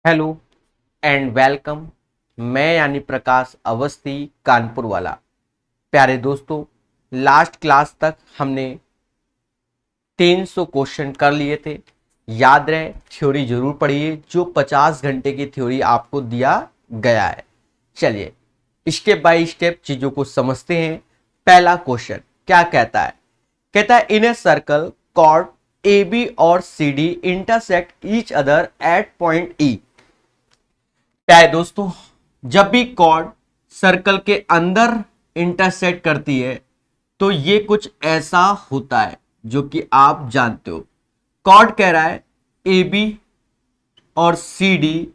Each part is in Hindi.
Hello and welcome. मैं यानी प्रकाश अवस्थी कानपुर वाला। प्यारे दोस्तों, लास्ट क्लास तक हमने 300 क्वेश्चन कर लिए थे। याद रहे, थ्योरी जरूर पढ़िए, जो 50 घंटे की थ्योरी आपको दिया गया है। चलिए स्टेप बाय स्टेप चीजों को समझते हैं। पहला क्वेश्चन क्या कहता है? कहता है in a circle chord A B और C D intersect each other at point E. क्या है दोस्तों, जब भी कॉर्ड सर्कल के अंदर इंटरसेक्ट करती है तो ये कुछ ऐसा होता है जो कि आप जानते हो। कॉर्ड कह रहा है ए बी और C D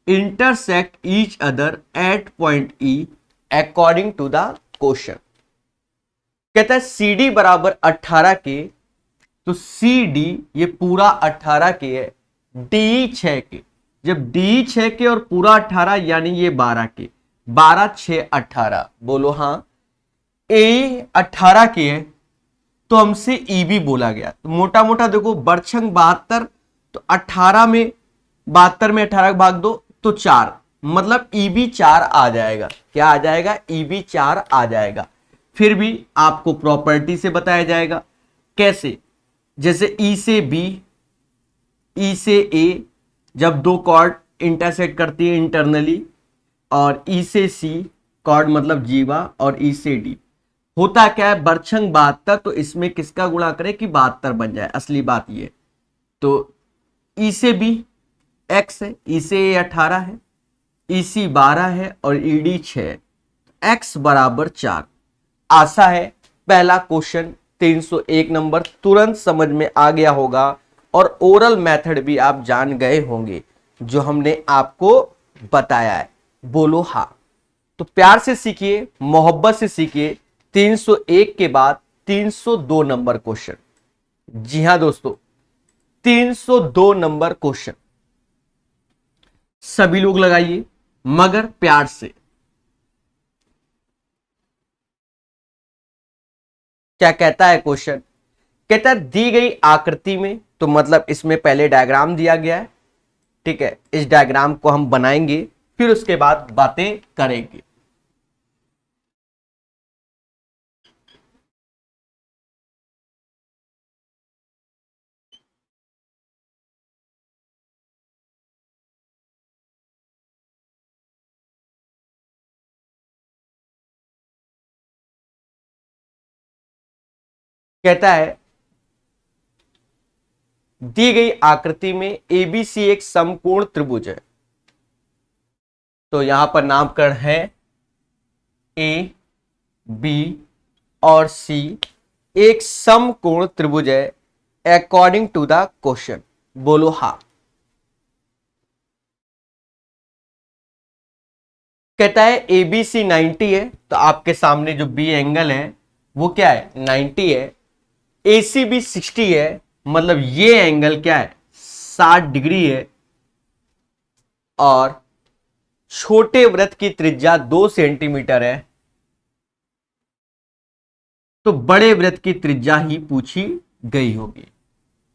intersect each other at point E according to the question. कहता है सी डी बराबर 18 के, तो सी डी ये पूरा 18 के है, डी 6 के। जब डी 6 के और पूरा 18 यानी ये 12 के, 12 6 18। बोलो हाँ। ए 18 के है तो हमसे ई भी बोला गया, तो मोटा मोटा देखो बरछंग 72, तो 18 में 72 में 18 भाग दो तो 4, मतलब ई भी 4 आ जाएगा। क्या आ जाएगा? ई भी 4 आ जाएगा। फिर भी आपको प्रॉपर्टी से बताया जाएगा। कैसे? जैसे ई से बी, ई से ए, जब दो कॉर्ड इंटरसेक्ट करती है इंटरनली, और ई से सी कॉर्ड मतलब जीवा, और ई से डी होता क्या है बरछंग 72, तो इसमें किसका गुणा करें कि 72 बन जाए। असली बात ये, तो ई से बी एक्स है, ई से ए 18 है, ई सी 12 है और ई डी 6, एक्स बराबर 4। आशा है पहला क्वेश्चन 301 नंबर तुरंत समझ में आ गया होगा, और ओरल मेथड भी आप जान गए होंगे जो हमने आपको बताया है। बोलो हाँ। तो प्यार से सीखिए, मोहब्बत से सीखिए। 301 के बाद 302 नंबर क्वेश्चन। जी हां दोस्तों, 302 नंबर क्वेश्चन सभी लोग लगाइए, मगर प्यार से। क्या कहता है क्वेश्चन? कहता है दी गई आकृति में, तो मतलब इसमें पहले डायग्राम दिया गया है, ठीक है। इस डायग्राम को हम बनाएंगे, फिर उसके बाद बातें करेंगे। कहता है दी गई आकृति में एबीसी एक समकोण त्रिभुज है। तो यहां पर नामकरण है ए बी और सी एक समकोण त्रिभुज है अकॉर्डिंग टू द क्वेश्चन। बोलो हाँ। कहता है एबीसी 90 है, तो आपके सामने जो बी एंगल है वो क्या है? 90 है। एसी भी 60 है, मतलब ये एंगल क्या है? 60 डिग्री है। और छोटे वृत्त की त्रिज्या 2 सेंटीमीटर है, तो बड़े वृत्त की त्रिज्या ही पूछी गई होगी,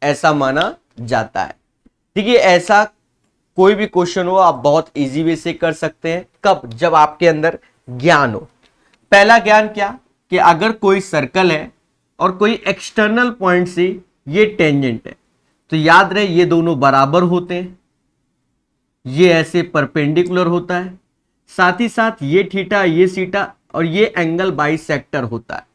ऐसा माना जाता है। देखिए, ऐसा कोई भी क्वेश्चन हो आप बहुत इजी वे से कर सकते हैं। कब? जब आपके अंदर ज्ञान हो। पहला ज्ञान क्या? कि अगर कोई सर्कल है और कोई एक्सटर्नल पॉइंट से ये टेंजेंट है, तो याद रहे ये दोनों बराबर होते हैं, ये ऐसे परपेंडिकुलर होता है, साथ ही साथ ये थीटा, ये सीटा, और ये एंगल बाइसेक्टर होता है।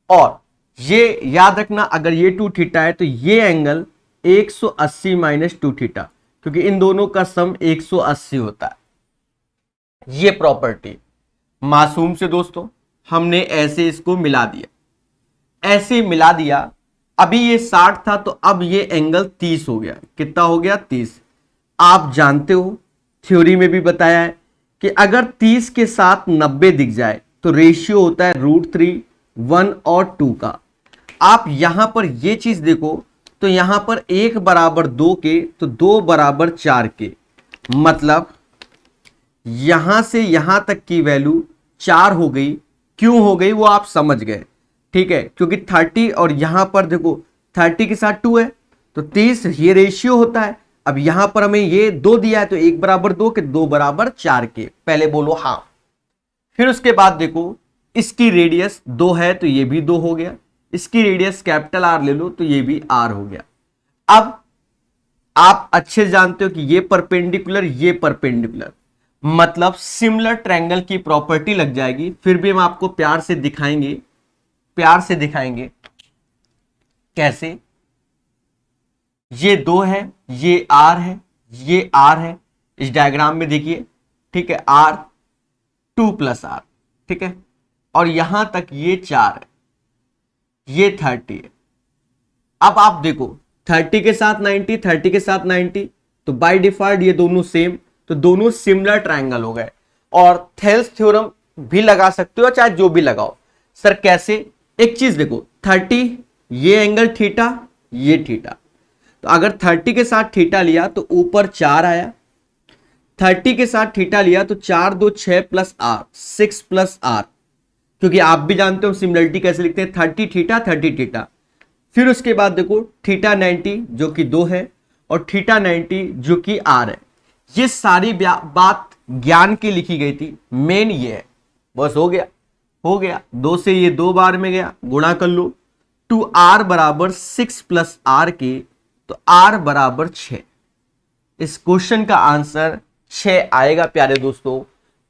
और ये याद रखना, अगर ये 2 थीटा है तो ये एंगल 180 माइनस 2 थीटा, क्योंकि इन दोनों का सम 180 होता है। ये प्रॉपर्टी मासूम से दोस्तों हमने ऐसे इसको मिला दिया, ऐसे मिला दिया। अभी ये 60 था तो अब ये एंगल 30 हो गया। कितना हो गया? 30। आप जानते हो थ्योरी में भी बताया है कि अगर 30 के साथ 90 दिख जाए तो रेशियो होता है √3, 1 और 2 का। आप यहां पर ये चीज देखो, तो यहां पर 1 बराबर 2 के, तो 2 बराबर 4 के, मतलब यहां से यहां तक की वैल्यू 4 हो गई। क्यों हो गई वो आप समझ गए, ठीक है? क्योंकि 30 और यहां पर देखो 30 के साथ 2 है, तो 30 ये रेशियो होता है। अब यहां पर हमें ये 2 दिया है तो 1 बराबर 2 के 2 बराबर 4 के, पहले बोलो हाँ। फिर उसके बाद देखो इसकी रेडियस 2 है तो ये भी 2 हो गया, इसकी रेडियस कैपिटल आर ले लो तो ये भी आर हो गया। अब आप अच्छे जानते हो कि ये परपेंडिकुलर, मतलब सिमिलर ट्रायंगल की प्रॉपर्टी लग जाएगी। फिर भी हम आपको प्यार से दिखाएंगे कैसे। ये 2 है, ये आर है, ये आर है, इस डायग्राम में देखिए, ठीक है, आर 2 प्लस आर, ठीक है, और यहां तक ये 4 है, ये 30 है। अब आप देखो 30 के साथ 90, 30 के साथ 90, तो बाय डिफॉल्ट ये दोनों सेम, तो दोनों सिमिलर ट्रायंगल हो गए। और थेल्स थ्योरम भी लगा सकते हो, चाहे जो भी लगाओ। सर कैसे? एक चीज देखो, 30 ये एंगल थीटा, ये थीटा, तो अगर 30 के साथ थीटा लिया तो ऊपर 4 आया, 30 के साथ थीटा लिया तो 4 2 6 प्लस आर 6 प्लस आर, क्योंकि आप भी जानते हो सिमिलरिटी कैसे लिखते हैं, 30 थीटा 30 थीटा। फिर उसके बाद देखो थीटा 90 जो कि 2 है, और थीटा 90 जो कि आर है। ये सारी बात ज्ञान की लिखी गई थी, मेन ये है। बस हो गया 2 से ये 2 बार में गया, गुणा कर लो, 2r बराबर 6 प्लस आर के, तो r बराबर 6। इस क्वेश्चन का आंसर 6 आएगा प्यारे दोस्तों।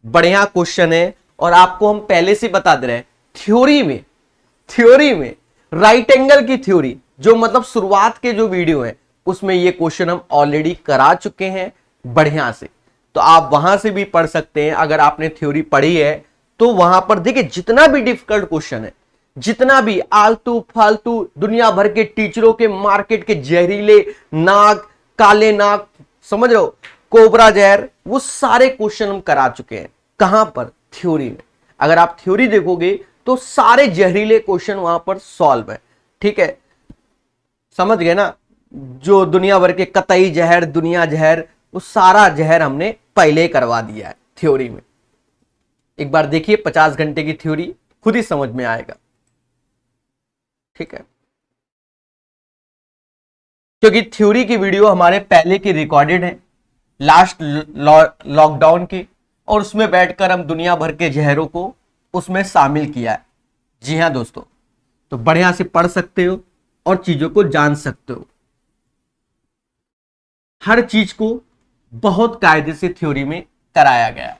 बढ़िया क्वेश्चन है, और आपको हम पहले से बता दे रहे हैं थ्योरी में राइट एंगल की थ्योरी, जो मतलब शुरुआत के जो वीडियो है उसमें ये क्वेश्चन हम ऑलरेडी करा चुके हैं बढ़िया से, तो आप वहां से भी पढ़ सकते हैं। अगर आपने थ्योरी पढ़ी है तो वहां पर देखिए जितना भी डिफिकल्ट क्वेश्चन है, जितना भी आलतू फालतू दुनिया भर के टीचरों के मार्केट के जहरीले नाग, काले नाग, समझ रहे हो, कोबरा जहर, वो सारे क्वेश्चन हम करा चुके हैं। कहां पर? थ्योरी में। अगर आप थ्योरी देखोगे तो सारे जहरीले क्वेश्चन वहां पर सॉल्व है, ठीक है, समझ गए ना। जो दुनिया भर के कतई जहर, दुनिया जहर, वो सारा जहर हमने पहले करवा दिया है थ्योरी में। एक बार देखिए 50 घंटे की थ्योरी, खुद ही समझ में आएगा, ठीक है, क्योंकि थ्योरी की वीडियो हमारे पहले की रिकॉर्डेड है, लास्ट लॉकडाउन की, और उसमें बैठकर हम दुनिया भर के जहरों को उसमें शामिल किया है। जी हाँ दोस्तों, तो बढ़िया से पढ़ सकते हो और चीजों को जान सकते हो। हर चीज को बहुत कायदे से थ्योरी में कराया गया।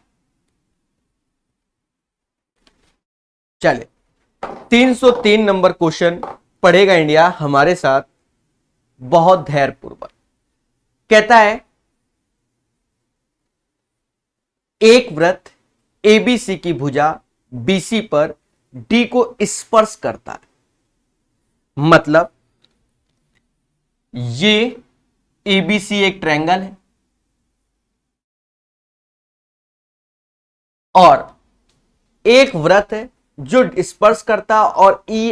चले 303 नंबर क्वेश्चन पढ़ेगा इंडिया हमारे साथ बहुत धैर्यपूर्वक। कहता है एक वृत्त एबीसी की भुजा बीसी पर डी को स्पर्श करता है, मतलब ये एबीसी एक ट्रायंगल है और एक वृत्त है जो स्पर्श करता और ई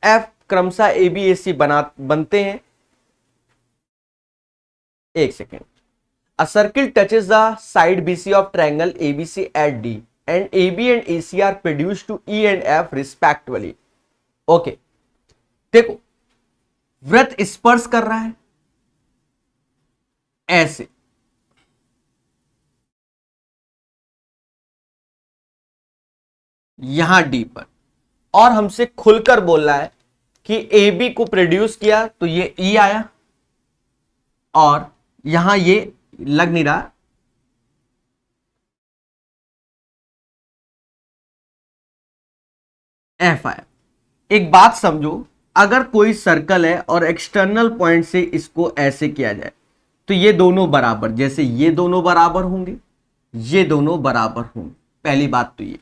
एफ क्रमशः एबीएसी बनते हैं। एक second. A circle touches the side BC of triangle ABC at D and AB and AC are produced to E and F respectively. Okay. देखो वृत्त स्पर्श कर रहा है ऐसे, यहां D पर, और हमसे खुलकर बोल रहा है कि AB को प्रोड्यूस किया तो ये E आया, और यहां ये लग नहीं रहा, F आया। एक बात समझो, अगर कोई सर्कल है और एक्सटर्नल पॉइंट से इसको ऐसे किया जाए तो ये दोनों बराबर, जैसे ये दोनों बराबर होंगे, ये दोनों बराबर होंगे, पहली बात तो ये,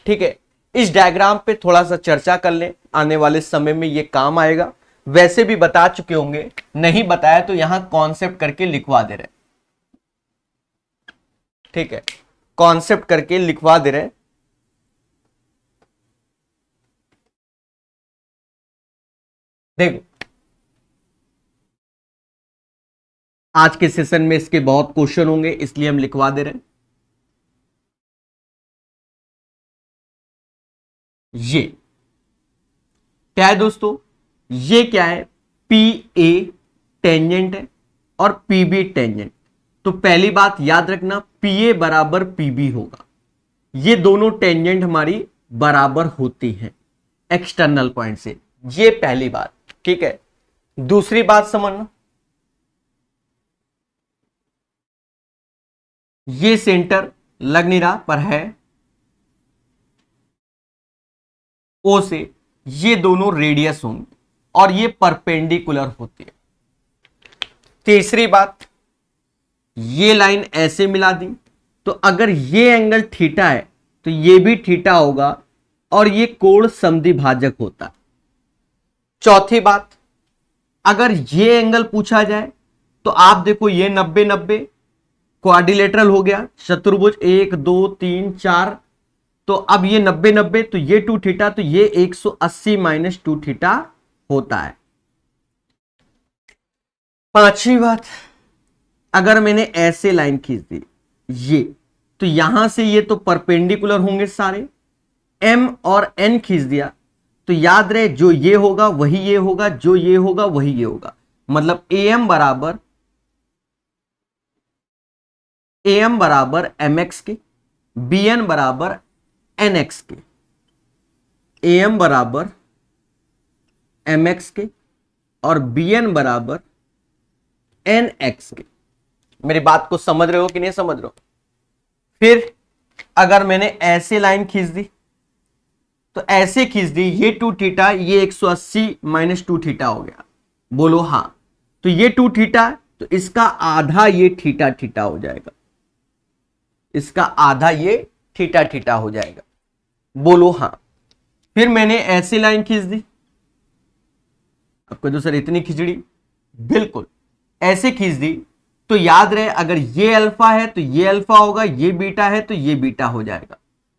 ठीक है। इस डायग्राम पे थोड़ा सा चर्चा कर लें, आने वाले समय में ये काम आएगा। वैसे भी बता चुके होंगे, नहीं बताया तो यहां कॉन्सेप्ट करके लिखवा दे रहे, ठीक है, कॉन्सेप्ट करके लिखवा दे रहे। देखो आज के सेशन में इसके बहुत क्वेश्चन होंगे, इसलिए हम लिखवा दे रहे हैं। ये क्या है दोस्तों? ये क्या है? पी ए टेंजेंट है और पीबी टेंजेंट। तो पहली बात याद रखना, पीए बराबर पीबी होगा, ये दोनों टेंजेंट हमारी बराबर होती हैं एक्सटर्नल पॉइंट से, ये पहली बात। ठीक है, दूसरी बात समझना, ये सेंटर लग नहीं रहा पर है ओ से, ये दोनों रेडियस होंगे और ये परपेंडिकुलर होती है। तीसरी बात, ये लाइन ऐसे मिला दी, तो अगर ये एंगल थीटा है तो ये भी थीटा होगा और ये कोण समद्विभाजक होता है। चौथी बात, अगर ये एंगल पूछा जाए तो आप देखो ये 90-90 क्वाड्रिलेटरल हो गया, चतुर्भुज 1 2 3 4, तो अब ये 90-90, तो ये 2 थीटा, तो ये 180 माइनस 2 थीटा होता है। पांचवी बात, अगर मैंने ऐसे लाइन खींच दी ये, तो यहां से ये तो परपेंडिकुलर होंगे सारे, एम और एन खींच दिया तो याद रहे जो ये होगा वही ये होगा, जो ये होगा वही ये होगा, मतलब एम बराबर एम एक्स के, बी एन बराबर एन एक्स के, एम बराबर एम एक्स के और बी एन बराबर एन एक्स के। मेरी बात को समझ रहे हो कि नहीं समझ रहे हो? फिर अगर मैंने ऐसे लाइन खींच दी, तो ऐसे खींच दी, ये 2 थीटा, ये 180 माइनस 2 थीटा हो गया, बोलो हां। तो ये 2 थीटा, तो इसका आधा ये थीटा थीटा हो जाएगा, इसका आधा ये थीटा थीटा हो जाएगा, बोलो हां। फिर मैंने ऐसे लाइन खींच दी, आपको तो सर इतनी खिचड़ी, बिल्कुल ऐसे खींच दी, तो याद रहे अगर ये अल्फा है तो ये अल्फा होगा, ये बीटा है तो ये बीटा हो जाएगा।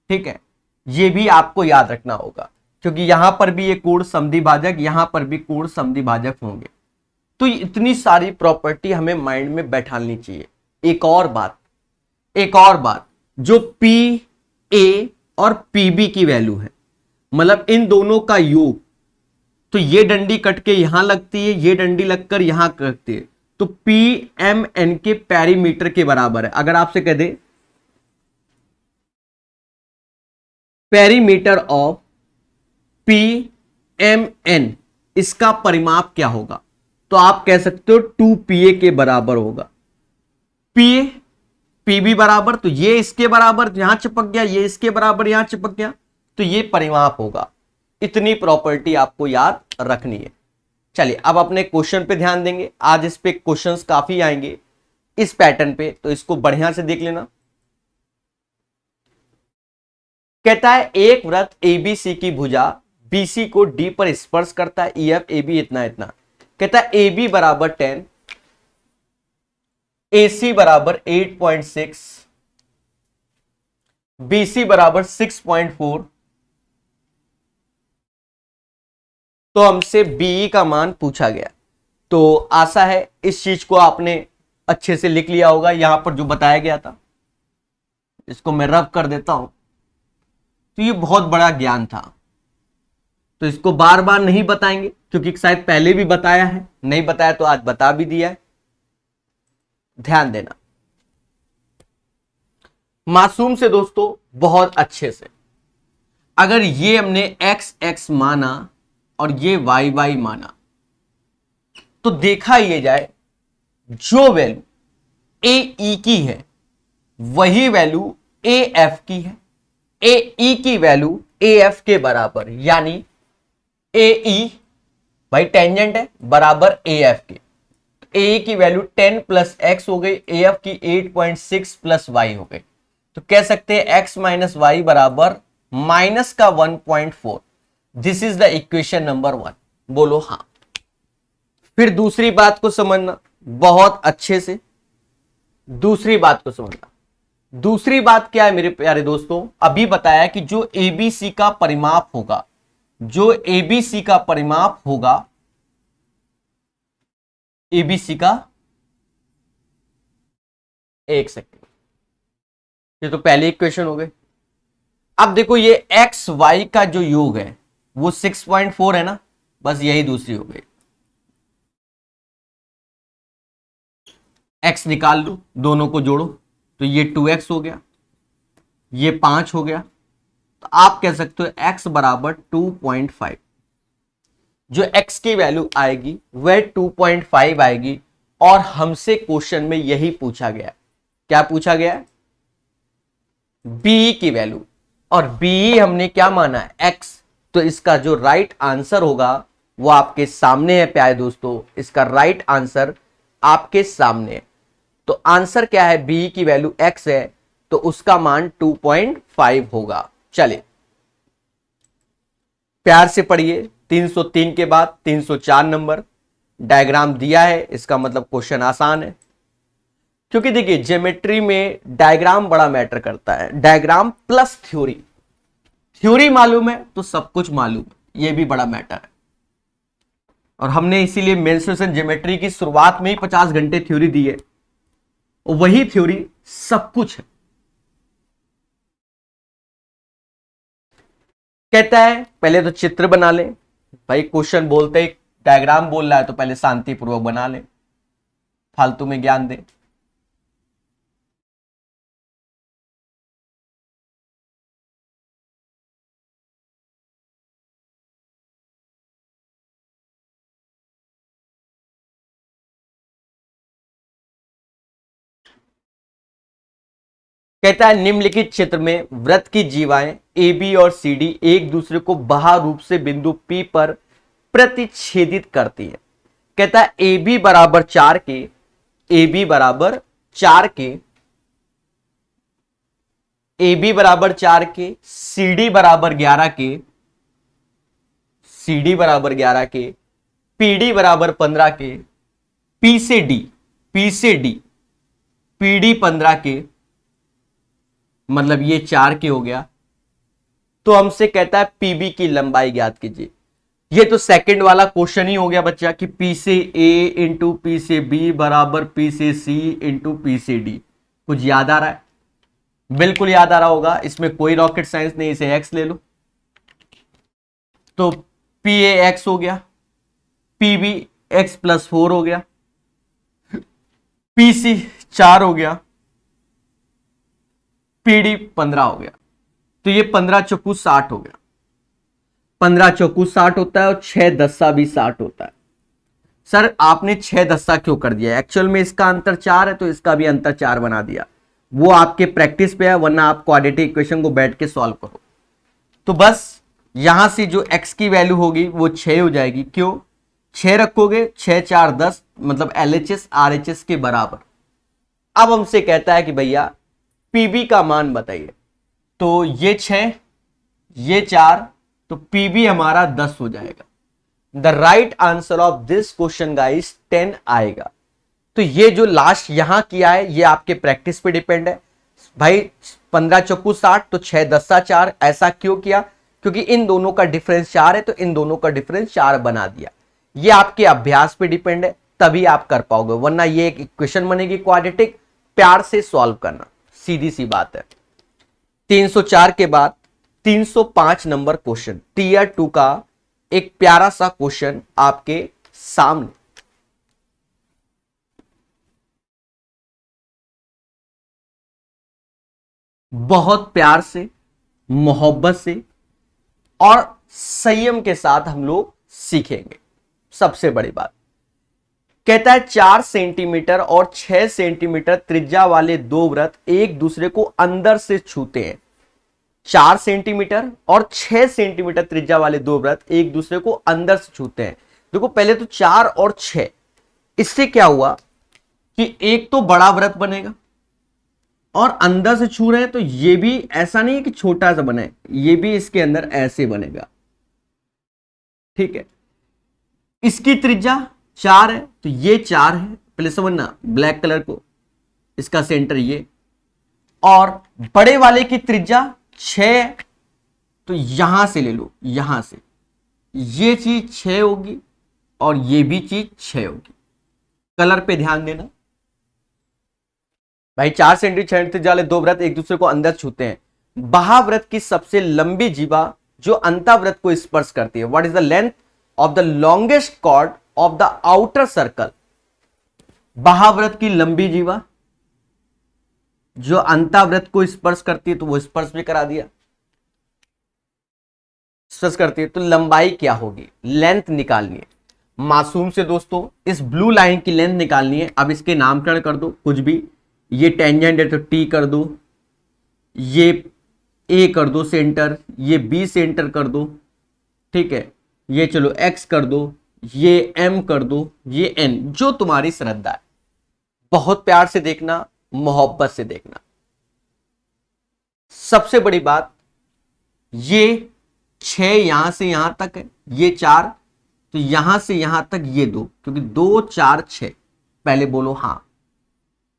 ठीक है, ये भी आपको याद रखना होगा, क्योंकि यहां पर भी ये कोण समद्विभाजक, यहां पर भी कोण समद्विभाजक होंगे। तो इतनी सारी प्रॉपर्टी हमें माइंड में बैठानी चाहिए। एक और बात, जो पी ए और पीबी की वैल्यू है, मतलब इन दोनों का योग, तो ये डंडी कट के यहां लगती है, ये डंडी लगकर यहां लगती है, तो पी एम एन के पेरीमीटर के बराबर है। अगर आपसे कह दे perimeter of P M N, इसका परिमाप क्या होगा, तो आप कह सकते हो 2pa के बराबर होगा। pa pb बराबर, तो ये इसके बराबर यहां चिपक गया, ये इसके बराबर यहां चिपक गया, तो ये परिमाप होगा। इतनी प्रॉपर्टी आपको याद रखनी है। चलिए अब अपने क्वेश्चन पे ध्यान देंगे, आज इस पे क्वेश्चंस काफी आएंगे इस पैटर्न पे, तो इसको बढ़िया से देख लेना। कहता है एक वृत्त एबीसी की भुजा बीसी को डी पर स्पर्श करता है, ईएफ एबी इतना इतना। कहता है एबी बराबर 10, एसी बराबर 8.6, बीसी बराबर 6.4, तो हमसे बीई का मान पूछा गया। तो आशा है इस चीज को आपने अच्छे से लिख लिया होगा, यहां पर जो बताया गया था, इसको मैं रब कर देता हूं। तो ये बहुत बड़ा ज्ञान था, तो इसको बार बार नहीं बताएंगे, क्योंकि शायद पहले भी बताया है, नहीं बताया तो आज बता भी दिया है। ध्यान देना मासूम से दोस्तों, बहुत अच्छे से। अगर ये हमने एक्स एक्स माना और ये वाई वाई माना, तो देखा ये जाए जो वैल्यू ए ई की है वही वैल्यू ए एफ की है, ए ई की वैल्यू ए एफ के बराबर, यानी ए ई भाई टेंजेंट है बराबर ए एफ के। ए की वैल्यू 10 प्लस एक्स हो गई, ए एफ की 8.6 प्लस वाई हो गई, तो कह सकते हैं एक्स माइनस वाई बराबर माइनस का 1.4। This is the equation number 1, बोलो हां। फिर दूसरी बात को समझना बहुत अच्छे से, दूसरी बात को समझना। दूसरी बात क्या है मेरे प्यारे दोस्तों, अभी बताया कि जो एबीसी का परिमाप होगा, जो एबीसी का परिमाप होगा, एबीसी का, एक सेकेंड, ये तो पहले इक्वेशन हो गए। अब देखो ये एक्स वाई का जो योग है वो 6.4 है ना, बस यही दूसरी हो गई। x निकाल लो, दोनों को जोड़ो तो ये 2x हो गया, ये 5 हो गया। तो आप कह सकते हो x बराबर 2.5। जो x की वैल्यू आएगी वह 2.5 आएगी। और हमसे क्वेश्चन में यही पूछा गया। क्या पूछा गया है? b की वैल्यू। और b हमने क्या माना है? x। तो इसका जो राइट आंसर होगा वो आपके सामने है प्यारे दोस्तों। इसका राइट आंसर आपके सामने है। तो आंसर क्या है? b की वैल्यू x है तो उसका मान 2.5 होगा। चलिए प्यार से पढ़िए। 303 के बाद 304 नंबर डायग्राम दिया है, इसका मतलब क्वेश्चन आसान है। क्योंकि देखिए ज्योमेट्री में डायग्राम बड़ा मैटर करता है। डायग्राम प्लस थ्योरी, थ्योरी मालूम है तो सब कुछ मालूम है, ये भी बड़ा मैटर है। और हमने इसीलिए मेंस्ट्रुएशन ज्योमेट्री की शुरुआत में ही 50 घंटे थ्योरी दी है, और वही थ्योरी सब कुछ है। कहता है पहले तो चित्र बना ले। भाई क्वेश्चन बोलते ही डायग्राम बोल रहा है तो पहले शांतिपूर्वक बना ले, फालतू में ज्ञान दे। कहता है निम्नलिखित चित्र में वृत्त की जीवाएं ए बी और सी डी एक दूसरे को बाह्य रूप से बिंदु P पर प्रतिच्छेदित करती है। कहता है ए बी बराबर 4 के, ए बी बराबर 4 के, ए बी बराबर 4 के, सी डी बराबर 11 के, सी डी बराबर 11 के, पी डी बराबर 15 के, पी से डी, पी से डी, पी डी 15 के, मतलब ये 4 के हो गया। तो हमसे कहता है पीबी की लंबाई ज्ञात कीजिए। ये तो सेकंड वाला क्वेश्चन ही हो गया बच्चा कि पी से ए इंटू पी से बी बराबर पी से सी इंटू पी से डी। कुछ याद आ रहा है? बिल्कुल याद आ रहा होगा, इसमें कोई रॉकेट साइंस नहीं। इसे एक्स ले लो तो पी ए एक्स हो गया, पी बी एक्स प्लस 4 हो गया, पी सी 4 हो गया, पीडी 15 हो गया। तो ये 15 चौकू 60 हो गया। 15 चौकू 60 होता है और 6 दस्सा भी 60 होता है। सर आपने 6 दस्सा क्यों कर दिया? एक्चुअल में इसका अंतर 4 है तो इसका भी अंतर 4 बना दिया। वो आपके प्रैक्टिस पे है, वरना आप क्वाड्रेटिक इक्वेशन को बैठ के सॉल्व करो। तो बस यहां से जो x की वैल्यू होगी वो 6 हो जाएगी। क्यों 6 रखोगे? 6 4 10, मतलब LHS RHS के बराबर। अब हमसे कहता है कि भैया पीबी का मान बताइए। तो ये 6, ये 4, तो पीबी हमारा 10 हो जाएगा। The right answer of this question guys 10 आएगा। तो ये जो लास्ट यहां किया है ये आपके प्रैक्टिस पे डिपेंड है भाई। 15 चौकू 60 तो 6 दस्सा 4। ऐसा क्यों किया? क्योंकि इन दोनों का डिफरेंस 4 है तो इन दोनों का डिफरेंस 4 बना दिया। ये आपके अभ्यास पे डिपेंड है, तभी आप कर पाओगे, वरना ये एक इक्वेशन बनेगी क्वाड्रेटिक, प्यार से सॉल्व करना, सीधी सी बात है। 304 के बाद 305 नंबर क्वेश्चन, टीयर 2 का एक प्यारा सा क्वेश्चन आपके सामने। बहुत प्यार से, मोहब्बत से और संयम के साथ हम लोग सीखेंगे। सबसे बड़ी बात कहता है 4 सेंटीमीटर और 6 सेंटीमीटर त्रिज्या वाले दो वृत्त एक दूसरे को अंदर से छूते हैं। 4 सेंटीमीटर और 6 सेंटीमीटर त्रिज्या वाले दो वृत्त एक दूसरे को अंदर से छूते हैं। देखो पहले तो 4 और 6, इससे क्या हुआ कि एक तो बड़ा वृत्त बनेगा और अंदर से छू रहे हैं, तो ये भी ऐसा नहीं है कि छोटा सा बने, ये भी इसके अंदर ऐसे बनेगा। ठीक है, इसकी त्रिज्या 4 है तो ये 4 है, पहले समझना ब्लैक कलर को, इसका सेंटर ये, और बड़े वाले की त्रिज्या 6 है तो यहां से ले लो, यहां से ये चीज 6 होगी और ये भी चीज 6 होगी। कलर पे ध्यान देना भाई। 4 सेंटीमीटर वाले दो वृत्त एक दूसरे को अंदर छूते हैं। बाह्यवृत्त की सबसे लंबी जीवा जो अंतःवृत्त को स्पर्श करती है। What is the length of the longest chord of the outer circle? बाह्यवृत्त की लंबी जीवा जो अंतःवृत्त को स्पर्श करती है तो वो स्पर्श भी करा दिया, स्पर्श करती है। तो लंबाई क्या होगी, लेंथ निकालनी है मासूम से दोस्तों। इस ब्लू लाइन की लेंथ निकालनी है। अब इसके नामकरण कर दो कुछ भी, ये टेंजेंट है तो टी कर दो, ये ए कर दो सेंटर, ये बी सेंटर कर दो, ठीक है, ये चलो एक्स कर दो, ये एम कर दो, ये एन, जो तुम्हारी श्रद्धा है। बहुत प्यार से देखना, मोहब्बत से देखना। सबसे बड़ी बात, ये 6 यहां से यहां तक है, ये 4, तो यहां से यहां तक ये 2, क्योंकि 2 4 6, पहले बोलो हां,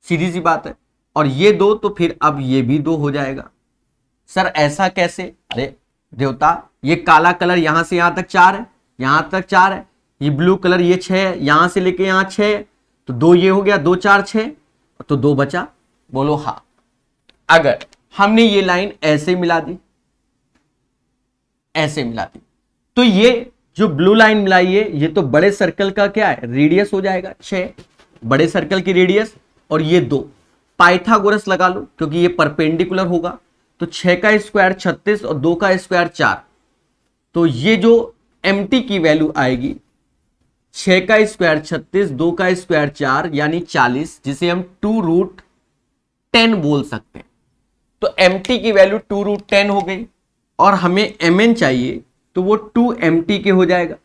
सीधी सी बात है। और ये 2 तो फिर अब ये भी 2 हो जाएगा। सर ऐसा कैसे, अरे देवता, ये काला कलर यहां से यहां तक 4 है, यहां तक 4 है, ये ब्लू कलर ये 6 है, यहां से लेके यहां 6 है, तो 2 ये हो गया, 2 4 6, तो 2 बचा, बोलो हां। अगर हमने ये लाइन ऐसे मिला दी, ऐसे मिला दी, तो ये जो ब्लू लाइन मिलाई है ये तो बड़े सर्कल का क्या है, रेडियस हो जाएगा 6, बड़े सर्कल की रेडियस, और ये 2 पाइथागोरस लगा लो क्योंकि ये परपेंडिकुलर होगा, तो 6 का स्क्वायर 36 और 2 का स्क्वायर 4, तो ये जो mt की वैल्यू आएगी 6 का स्क्वायर 36, 2 का स्क्वायर 4 यानी 40, जिसे हम 2√10 बोल सकते हैं। तो mt की वैल्यू 2√10 हो गई, और हमें mn चाहिए तो वो 2mt के हो जाएगा,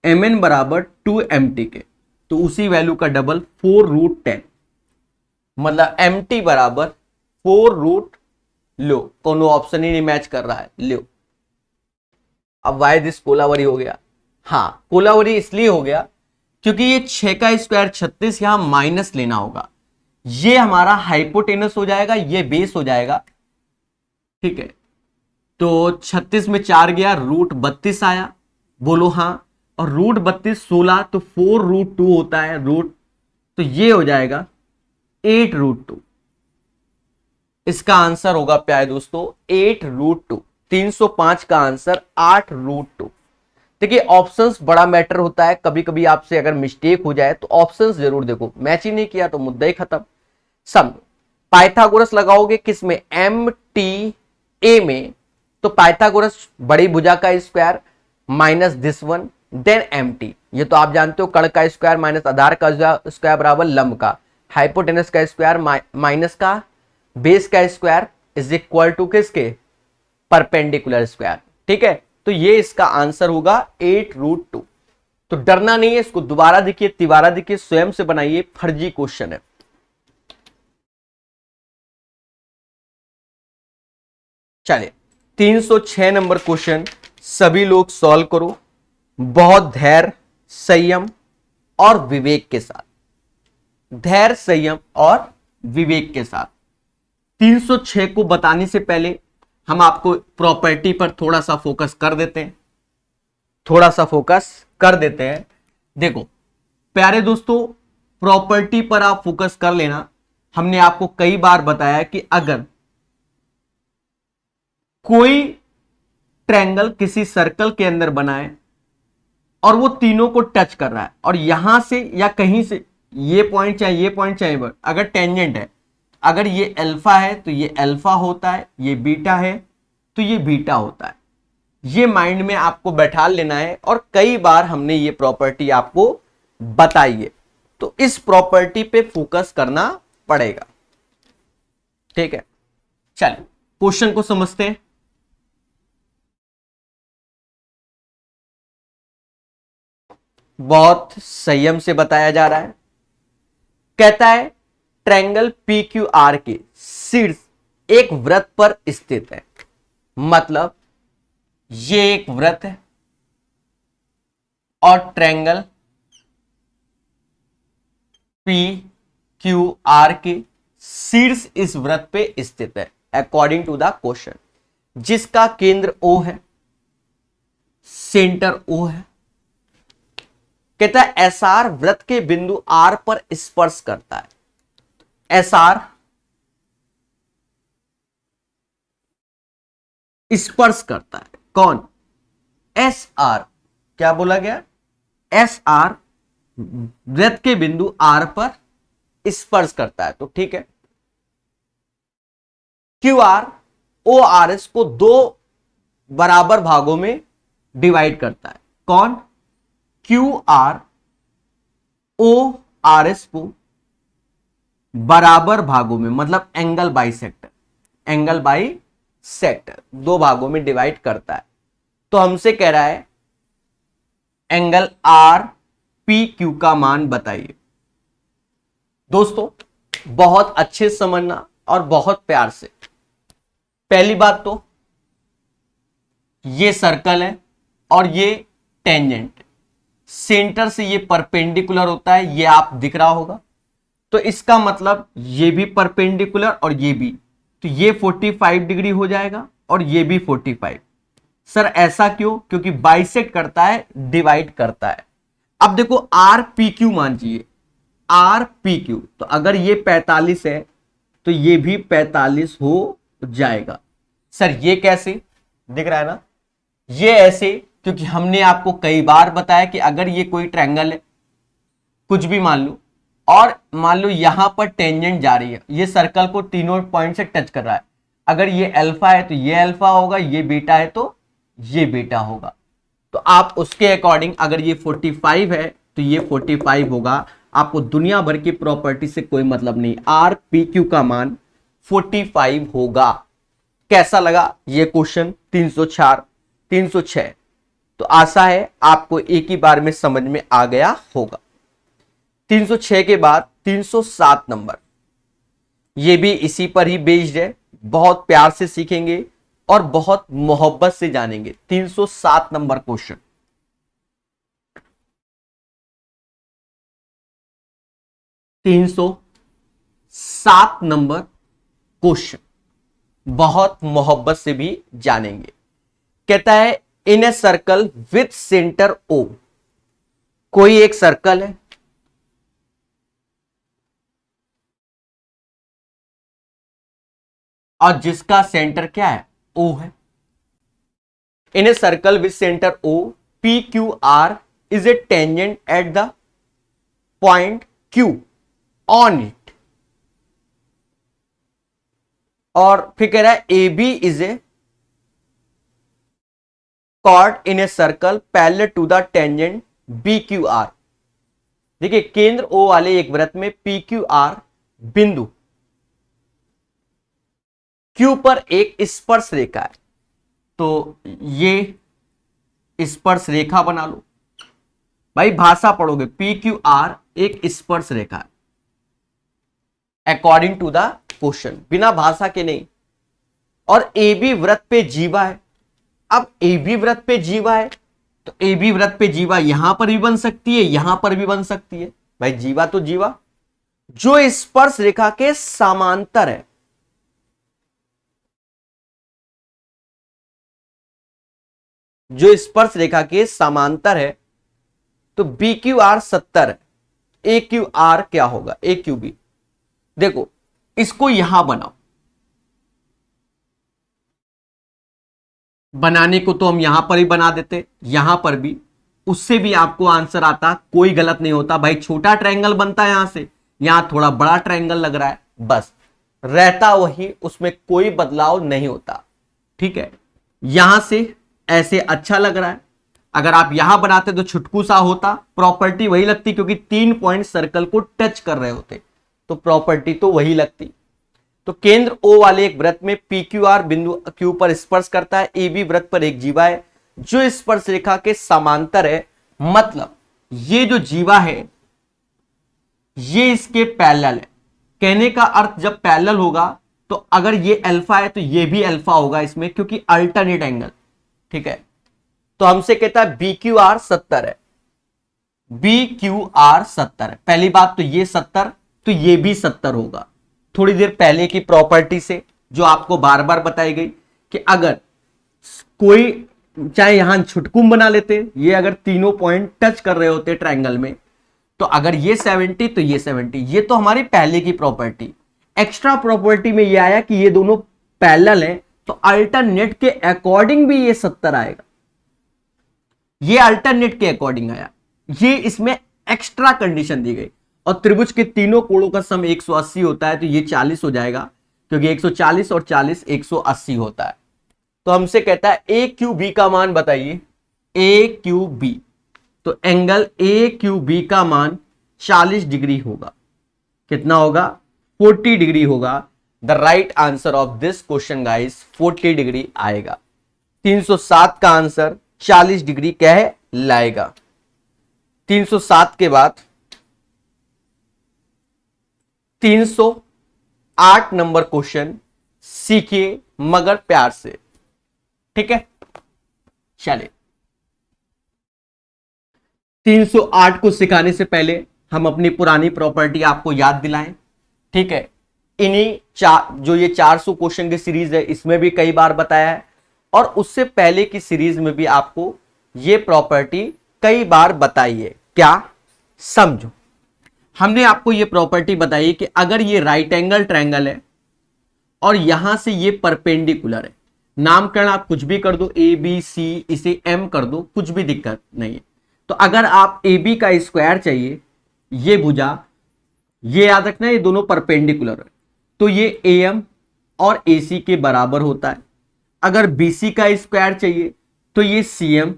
mn बराबर 2mt के, तो उसी वैल्यू का डबल 4√10, मतलब mt बराबर 4 लो, कोनो ऑप्शन ही नहीं मैच कर रहा है, लो। अब वाई दिस कोलावरी हो गया, हाँ कोलावरी इसलिए हो गया क्योंकि ये 6 का स्क्वायर 36 यहां माइनस लेना होगा, ये हमारा हाइपोटेनस हो जाएगा, ये बेस हो जाएगा, ठीक है। तो 36 में 4 गया, √32 आया, बोलो हाँ, और √32 16, तो 4√2 होता है रूट, तो ये हो जाएगा 8√2। इसका आंसर होगा प्यारे दोस्तों 8√2। 305 का आंसर 8√2। देखिए ऑप्शंस बड़ा मैटर होता है, कभी कभी आपसे अगर मिस्टेक हो जाए तो ऑप्शंस जरूर देखो, मैच ही नहीं किया तो मुद्दा ही खत्म। समझो, पाइथागोरस लगाओगे किसमें, एम टी ए में, तो पाइथागोरस बड़ी भुजा का square minus this one then M T, ये तो आप जानते हो, कर्ण का स्क्वायर माइनस आधार का स्क्वायर बराबर लंब का, हाइपोटेनस का स्क्वायर माइनस का बेस का स्क्वायर इज इक्वल टू किसके, परपेंडिकुलर स्क्वायर, ठीक है। तो ये इसका आंसर होगा 8√2। तो डरना नहीं है, इसको दोबारा देखिए, तिबारा देखिए, स्वयं से बनाइए, फर्जी क्वेश्चन है। चलिए 306 नंबर क्वेश्चन सभी लोग सॉल्व करो, बहुत धैर्य संयम और विवेक के साथ, धैर्य संयम और विवेक के साथ। 306 को बताने से पहले हम आपको प्रॉपर्टी पर थोड़ा सा फोकस कर देते हैं, थोड़ा सा फोकस कर देते हैं। देखो प्यारे दोस्तों, प्रॉपर्टी पर आप फोकस कर लेना। हमने आपको कई बार बताया कि अगर कोई ट्रायंगल किसी सर्कल के अंदर बनाए और वो तीनों को टच कर रहा है, और यहां से या कहीं से ये पॉइंट चाहे ये पॉइंट चाहे, अगर टेंजेंट है, अगर ये अल्फा है तो ये अल्फा होता है, ये बीटा है तो ये बीटा होता है। ये माइंड में आपको बैठा लेना है, और कई बार हमने ये प्रॉपर्टी आपको बताई है, तो इस प्रॉपर्टी पे फोकस करना पड़ेगा, ठीक है। चलिए क्वेश्चन को समझते हैं। बहुत संयम से बताया जा रहा है। कहता है ट्रायंगल पी क्यू आर के शीर्ष एक वृत्त पर स्थित है, मतलब ये एक वृत्त है और ट्रायंगल पी क्यू आर के शीर्ष इस वृत्त पे स्थित है अकॉर्डिंग टू द क्वेश्चन, जिसका केंद्र O है, सेंटर O है। कहता है एस आर वृत्त के बिंदु R पर स्पर्श करता है। एस आर स्पर्श करता है, कौन, एस आर, क्या बोला गया, एस आर वृत्त के बिंदु आर पर स्पर्श करता है। तो ठीक है, Q R O R S को दो बराबर भागों में डिवाइड करता है। कौन? Q R O R S को बराबर भागों में, मतलब एंगल बाइसेक्टर, एंगल बाइसेक्टर दो भागों में डिवाइड करता है। तो हमसे कह रहा है एंगल आर पी क्यू का मान बताइए। दोस्तों बहुत अच्छे से समझना और बहुत प्यार से। पहली बात तो ये सर्कल है और ये टेंजेंट, सेंटर से ये परपेंडिकुलर होता है, ये आप दिख रहा होगा। तो इसका मतलब ये भी परपेंडिकुलर और ये भी, तो ये 45 डिग्री हो जाएगा और ये भी 45। सर ऐसा क्यों? क्योंकि बाइसेक्ट करता है, डिवाइड करता है। अब देखो आर पी क्यू मान चाहिए, आर पी क्यू, तो अगर ये 45 है तो ये भी 45 हो जाएगा। सर ये कैसे? दिख रहा है ना, ये ऐसे, क्योंकि हमने आपको कई बार बताया कि अगर ये कोई ट्रायंगल है, कुछ भी मान लो, और मान लो यहां पर टेंजेंट जा रही है, ये सर्कल को तीनों पॉइंट से टच कर रहा है, अगर ये अल्फा है तो ये अल्फा होगा, ये बीटा है तो ये बीटा होगा। तो आप उसके अकॉर्डिंग, अगर ये 45 है तो ये 45 होगा। आपको दुनिया भर की प्रॉपर्टी से कोई मतलब नहीं, आर पी क्यू का मान 45 होगा। कैसा लगा ये क्वेश्चन? 304 306। तो आशा है आपको एक ही बार में समझ में आ गया होगा। 306 के बाद 307 नंबर, ये भी इसी पर ही बेस्ड है। बहुत प्यार से सीखेंगे और बहुत मोहब्बत से जानेंगे। 307 नंबर क्वेश्चन, तीन सौ सात नंबर क्वेश्चन बहुत मोहब्बत से भी जानेंगे। कहता है in a circle with centre O, कोई एक सर्कल है और जिसका सेंटर क्या है? ओ है। In a circle with centre O, P Q R is a tangent at the point Q on it. और फिर कह रहा है A B is a chord in a circle parallel to the tangent B Q R. देखिए केंद्र ओ वाले एक वृत्त में पी क्यू आर बिंदु क्यू पर एक स्पर्श रेखा है। तो ये स्पर्श रेखा बना लो भाई, भाषा पढ़ोगे, पी क्यू आर एक स्पर्श रेखा है अकॉर्डिंग टू द क्वेश्चन, बिना भाषा के नहीं। और ए बी वृत्त पे जीवा है। अब ए बी वृत्त पे जीवा है तो ए बी वृत्त पे जीवा यहां पर भी बन सकती है, यहां पर भी बन सकती है। भाई जीवा तो जीवा जो स्पर्श रेखा के समांतर है, जो स्पर्श रेखा के समांतर है। तो बी क्यू आर 70 है, ए क्यू आर क्या होगा? ए क्यू बी। देखो इसको यहां बनाओ, बनाने को तो हम यहां पर ही बना देते, यहां पर भी, उससे भी आपको आंसर आता, कोई गलत नहीं होता भाई। छोटा ट्रायंगल बनता है यहां से, यहां थोड़ा बड़ा ट्रायंगल लग रहा है, बस रहता वही, उसमें कोई बदलाव नहीं होता। ठीक है, यहां से ऐसे अच्छा लग रहा है, अगर आप यहां बनाते तो छुटकू सा होता, प्रॉपर्टी वही लगती, क्योंकि 3 पॉइंट सर्कल को टच कर रहे होते, तो प्रॉपर्टी तो वही लगती। तो केंद्र ओ वाले एक वृत्त में पी क्यू आर बिंदु क्यू पर स्पर्श करता है, ए बी वृत्त पर एक जीवा है जो स्पर्श रेखा के समांतर है। मतलब ये जो जीवा है ये इसके पैरेलल है। कहने का अर्थ जब पैरेलल होगा तो अगर ये अल्फा है तो ये भी अल्फा होगा इसमें, क्योंकि अल्टरनेट एंगल। ठीक है, तो हमसे कहता है बी क्यू आर 70 है, बी क्यू आर 70 है। पहली बात तो ये 70, तो ये भी 70 होगा। थोड़ी देर पहले की प्रॉपर्टी से जो आपको बार बार बताई गई कि अगर कोई, चाहे यहां छुटकुम बना लेते, ये अगर तीनों पॉइंट टच कर रहे होते ट्रायंगल में, तो अगर ये 70 तो ये 70। ये तो हमारी पहले की प्रॉपर्टी। एक्स्ट्रा प्रॉपर्टी में ये आया कि ये दोनों पैरेलल हैं, तो अल्टरनेट के अकॉर्डिंग भी ये 70 आएगा। ये अल्टरनेट के अकॉर्डिंग आया, ये इसमें एक्स्ट्रा कंडीशन दी गई। और त्रिभुज के तीनों कोणों का सम 180 होता है, तो ये 40 हो जाएगा, क्योंकि 140 और 40 180 होता है। तो हमसे कहता है ए क्यू बी का मान बताइए, ए क्यू बी। तो एंगल ए क्यू बी का मान 40 डिग्री होगा। कितना होगा? 40 डिग्री होगा। The right answer of this question guys 40 degree आएगा। 307 का आंसर 40 डिग्री कह लाएगा। 307 के बाद 308 नंबर क्वेश्चन सीखिए मगर प्यार से, ठीक है? चलिए, 308 को सिखाने से पहले हम अपनी पुरानी प्रॉपर्टी आपको याद दिलाएं, ठीक है? इन्हीं जो ये 400 क्वेश्चन की सीरीज है, इसमें भी कई बार बताया है, और उससे पहले की सीरीज में भी आपको ये प्रॉपर्टी कई बार बताई है। क्या? समझो, हमने आपको ये प्रॉपर्टी बताई कि अगर ये राइट एंगल ट्रायंगल है और यहां से ये परपेंडिकुलर है, नामकरण आप कुछ भी कर दो, ए बी सी, इसे एम कर दो, कुछ भी दिक्कत नहीं है। तो अगर आप ए बी का स्क्वायर चाहिए, ये भुजा, ये याद रखना ये दोनों परपेंडिकुलर है, तो ये ए एम और ए सी के बराबर होता है। अगर बी सी का स्क्वायर चाहिए तो ये सी एम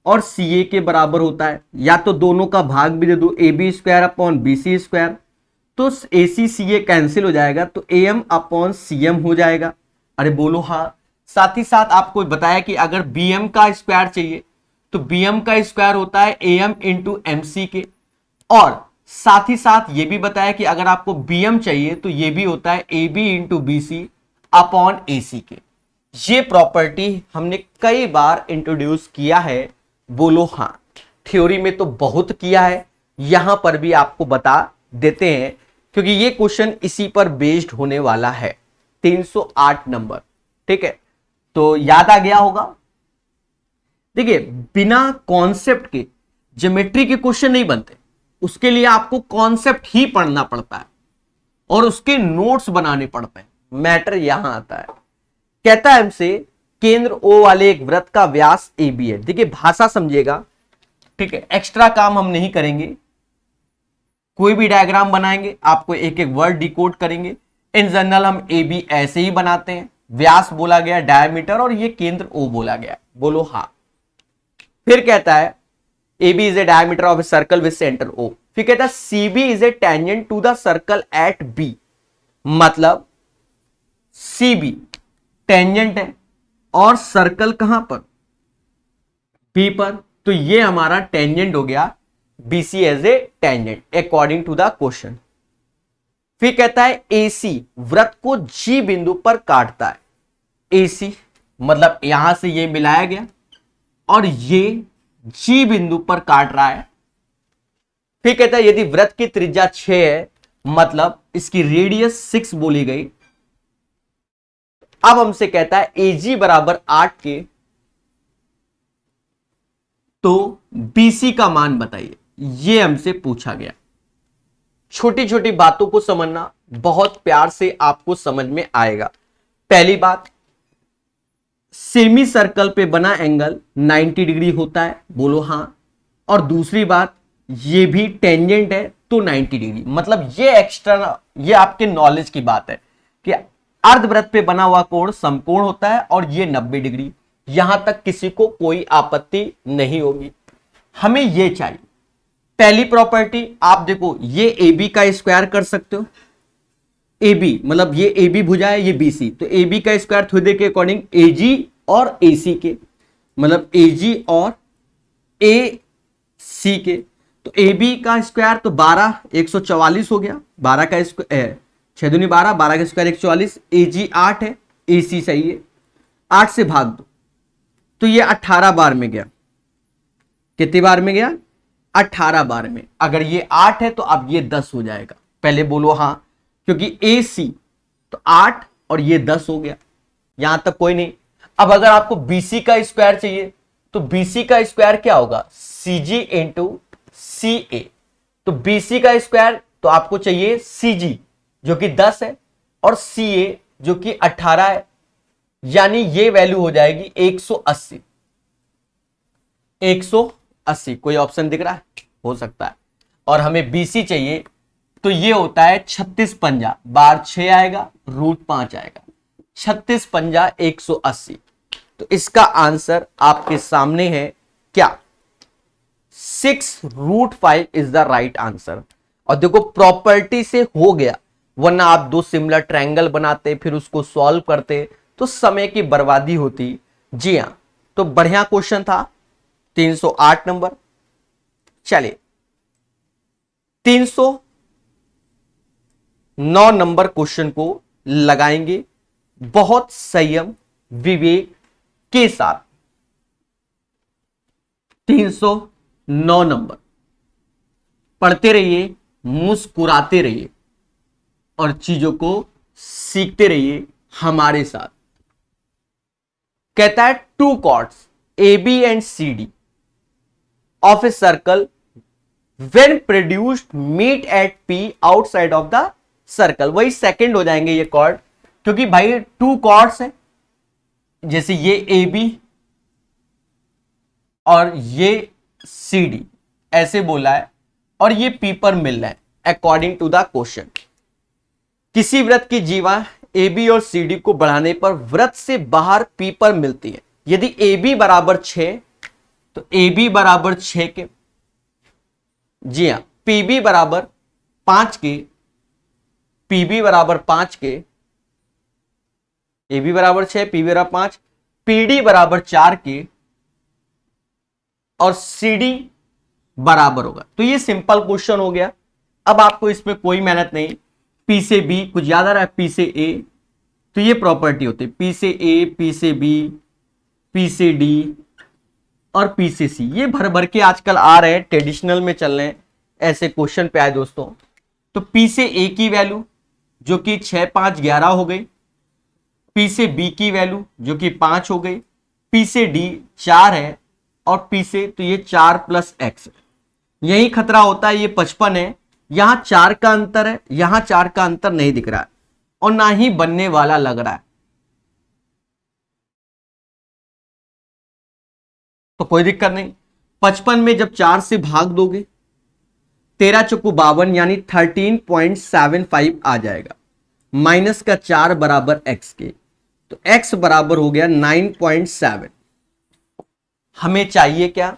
और सी ए के बराबर होता है, या तो दोनों का भाग भी दे दो, A B square upon B C square, तो A C C A cancel हो जाएगा, तो A M upon C M हो जाएगा। अरे बोलो हाँ। साथ ही साथ आपको बताया कि अगर बी एम का स्क्वायर चाहिए तो बी एम का स्क्वायर होता है A M into M C के, और साथ ही साथ ये भी बताया कि अगर आपको बी एम चाहिए तो ये भी होता है A B into B C upon A C के। ये प्रॉपर्टी हमने कई बार इंट्रोड्यूस किया है, बोलो हाँ। थ्योरी में तो बहुत किया है, यहां पर भी आपको बता देते हैं, क्योंकि ये क्वेश्चन इसी पर बेस्ड होने वाला है। 308 नंबर, ठीक है? तो याद आ गया होगा। देखिए, बिना कॉन्सेप्ट के ज्योमेट्री के क्वेश्चन नहीं बनते, उसके लिए आपको कॉन्सेप्ट ही पढ़ना पड़ता है और उसके नोट्स बनाने पड़ते हैं। मैटर यहां आता है। कहता है हमसे केंद्र ओ वाले एक वृत्त का व्यास ए बी है। देखिए, भाषा समझिएगा, ठीक है? एक्स्ट्रा काम हम नहीं करेंगे, कोई भी डायग्राम बनाएंगे, आपको एक एक वर्ड डिकोड करेंगे। इन जनरल हम ए बी ऐसे ही बनाते हैं, व्यास बोला गया, डायमीटर, और ये केंद्र ओ बोला गया। बोलो हाँ। फिर कहता है A B is a diameter of a circle with centre O. फिर कहता है C B is a tangent to the circle at B. मतलब सी बी टेंजेंट है और सर्कल कहां पर? बी पर। तो ये हमारा टेंजेंट हो गया, B C as a tangent according to the question. फिर कहता है AC वृत्त को G बिंदु पर काटता है। AC मतलब यहां से ये मिलाया गया और ये G बिंदु पर काट रहा है। फिर कहता है यदि वृत्त की त्रिज्या 6 है, मतलब इसकी रेडियस 6 बोली गई। अब हमसे कहता है AG बराबर 8 के, तो BC का मान बताइए। ये हमसे पूछा गया। छोटी छोटी बातों को समझना बहुत प्यार से आपको समझ में आएगा। पहली बात, सेमी सर्कल पे बना एंगल 90 डिग्री होता है, बोलो हां। और दूसरी बात, ये भी टेंजेंट है तो 90 डिग्री। मतलब ये एक्स्ट्रा, ये आपके नॉलेज की बात है कि अर्धवृत्त पे बना हुआ कोण समकोण होता है और ये 90 डिग्री। यहां तक किसी को कोई आपत्ति नहीं होगी। हमें ये चाहिए। पहली प्रॉपर्टी आप देखो, ये ए बी का स्क्वायर कर सकते हो। ए बी मतलब ये ए बी भुजा है, ये बी सी, तो ए बी का स्क्वायर थोड़ी के अकॉर्डिंग ए जी और ए सी के, मतलब ए जी और ए सी के। तो ए बी का स्क्वायर तो 12 144 हो गया। 12 का स्क्वायर 6 दूनी 12, 12 का स्क्वायर 144। ए जी 8 है, ए सी सही है, 8 से भाग दो तो ये 18 बार में गया। कितनी बार में गया? 18 बार में। अगर ये 8 है तो अब ये 10 हो जाएगा। पहले बोलो हां, क्योंकि ए सी तो 8 और ये 10 हो गया। यहां तक कोई नहीं। अब अगर आपको बीसी का स्क्वायर चाहिए तो बीसी का स्क्वायर क्या होगा? सीजी इंटू सी ए। तो बीसी का स्क्वायर तो आपको चाहिए सीजी जो कि 10 है और सी ए जो कि 18 है, यानी ये वैल्यू हो जाएगी 180। 180। कोई ऑप्शन दिख रहा है? हो सकता है, और हमें BC चाहिए, तो ये होता है 36 पंजा, बार 6 आएगा, रूट 5 आएगा, 36 पंजा 180। तो इसका आंसर आपके सामने है क्या, 6√5 इज द राइट आंसर। और देखो प्रॉपर्टी से हो गया, वरना आप दो सिमिलर ट्रायंगल बनाते फिर उसको सॉल्व करते तो समय की बर्बादी होती। जी हां, तो बढ़िया क्वेश्चन था, 308 नंबर। चलिए 309 नंबर क्वेश्चन को लगाएंगे बहुत संयम विवेक के साथ। 309 नंबर, पढ़ते रहिए, मुस्कुराते रहिए और चीजों को सीखते रहिए हमारे साथ। कहता है two chords AB and CD of a circle when produced meet at P outside of the circle। वही सेकंड हो जाएंगे ये कॉर्ड, क्योंकि भाई टू कॉर्ड्स है, जैसे ये AB और ये CD ऐसे बोला है, और ये P पर मिल रहा है अकॉर्डिंग टू द क्वेश्चन। किसी वृत्त की जीवा AB और CD को बढ़ाने पर वृत्त से बाहर P पर मिलती है। यदि AB बराबर 6 तो AB बराबर 6 के, जी हां, PB बराबर 5 के, PB बराबर 5 के, AB बराबर 6, PB बराबर 5, PD बराबर 4 के और CD बराबर होगा। तो ये सिंपल क्वेश्चन हो गया। अब आपको इसमें कोई मेहनत नहीं, P से B कुछ याद आ रहा है, P से A, तो ये प्रॉपर्टी होती है, P से A, P से B, P से D और P से C। ये भर भर के आजकल आ रहे हैं, ट्रेडिशनल में चल रहे हैं, ऐसे क्वेश्चन पे आए दोस्तों। तो P से A की वैल्यू जो कि 6, 5, 11 हो गई, P से B की वैल्यू जो कि 5 हो गई, P से D 4 है, और P से तो ये 4 + x है। यही खतरा होता है, ये 55 है, यहां 4 का अंतर है, यहां 4 का अंतर नहीं दिख रहा है और ना ही बनने वाला लग रहा है, तो कोई दिक्कत नहीं। 55 में जब 4 से भाग दोगे 13 चौको 52 यानी 13.75 आ जाएगा, माइनस का 4 बराबर x के, तो x बराबर हो गया 9.7। हमें चाहिए क्या,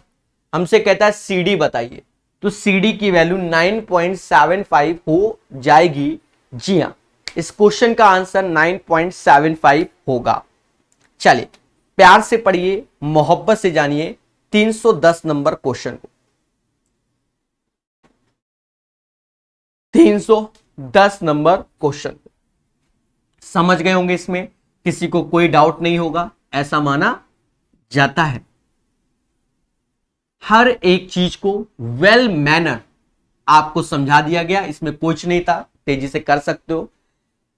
हमसे कहता है CD बताइए, तो CD की वैल्यू 9.75 हो जाएगी। जी हां, इस क्वेश्चन का आंसर 9.75 होगा। चलिए प्यार से पढ़िए, मोहब्बत से जानिए 310 नंबर क्वेश्चन को। 310 नंबर क्वेश्चन समझ गए होंगे, इसमें किसी को कोई डाउट नहीं होगा, ऐसा माना जाता है। हर एक चीज को वेल मैनर आपको समझा दिया गया, इसमें कुछ नहीं था, तेजी से कर सकते हो।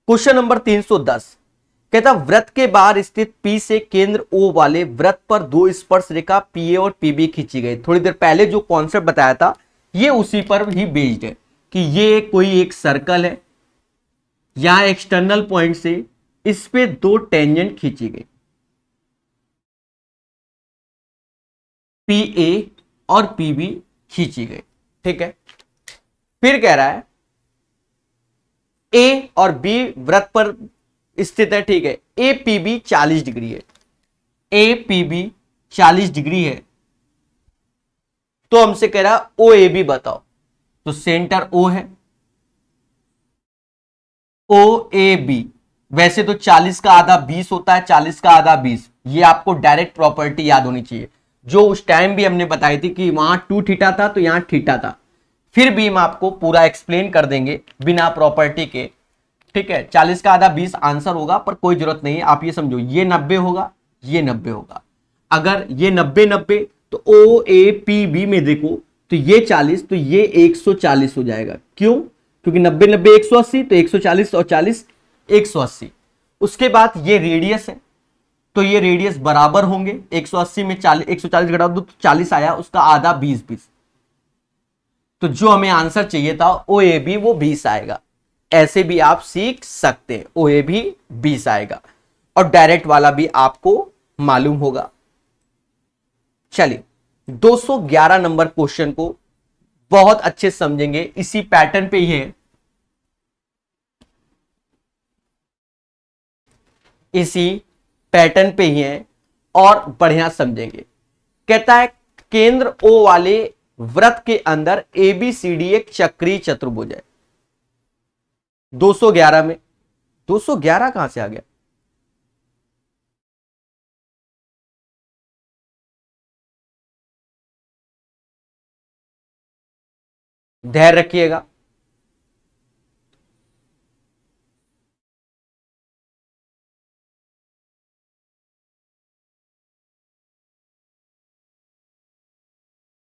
क्वेश्चन नंबर 310 कहता वृत्त के बाहर स्थित P से केंद्र O वाले वृत्त पर दो स्पर्श रेखा PA और PB खींची गई। थोड़ी देर पहले जो कॉन्सेप्ट बताया था ये उसी पर ही बेस्ड है कि ये कोई एक सर्कल है, यहां एक्सटर्नल पॉइंट से इस पे दो टेंजेंट खींची गई, PA और PB खींची गई, ठीक है। फिर कह रहा है A और B वृत्त पर स्थित है, ठीक है, APB 40 डिग्री है, APB 40 डिग्री है, तो हमसे कह रहा है OAB बताओ, तो सेंटर O है, OAB वैसे तो 40 का आधा 20 होता है, 40 का आधा 20, ये आपको डायरेक्ट प्रॉपर्टी याद होनी चाहिए, जो उस टाइम भी हमने बताई थी कि वहां 2 थीटा था तो यहां थीटा था, फिर भी हम आपको पूरा एक्सप्लेन कर देंगे बिना प्रॉपर्टी के, ठीक है। 40 का आधा 20 आंसर होगा, पर कोई जरूरत नहीं है, आप ये समझो ये 90 होगा, ये 90 होगा, अगर ये 90-90 तो OAPB में देखो तो ये 40 तो ये 140 हो जाएगा, क्यों, क्योंकि 90-90 180, तो 140 और 40 180। उसके बाद ये रेडियस है, तो ये रेडियस बराबर होंगे, 180 में 40 140 घटा दो तो 40 आया, उसका आधा 20-20, तो जो हमें आंसर चाहिए था OAB वो 20 आएगा। ऐसे भी आप सीख सकते हैं, OAB 20 आएगा, और डायरेक्ट वाला भी आपको मालूम होगा। चलिए 211 नंबर क्वेश्चन को बहुत अच्छे से समझेंगे, इसी पैटर्न पे ही है, इसी पैटर्न पे ही है और बढ़िया समझेंगे। कहता है केंद्र ओ वाले वृत्त के अंदर एबीसीडी एक चक्रीय चतुर्भुज है। 211 में 211 कहां से आ गया? धैर्य रखिएगा।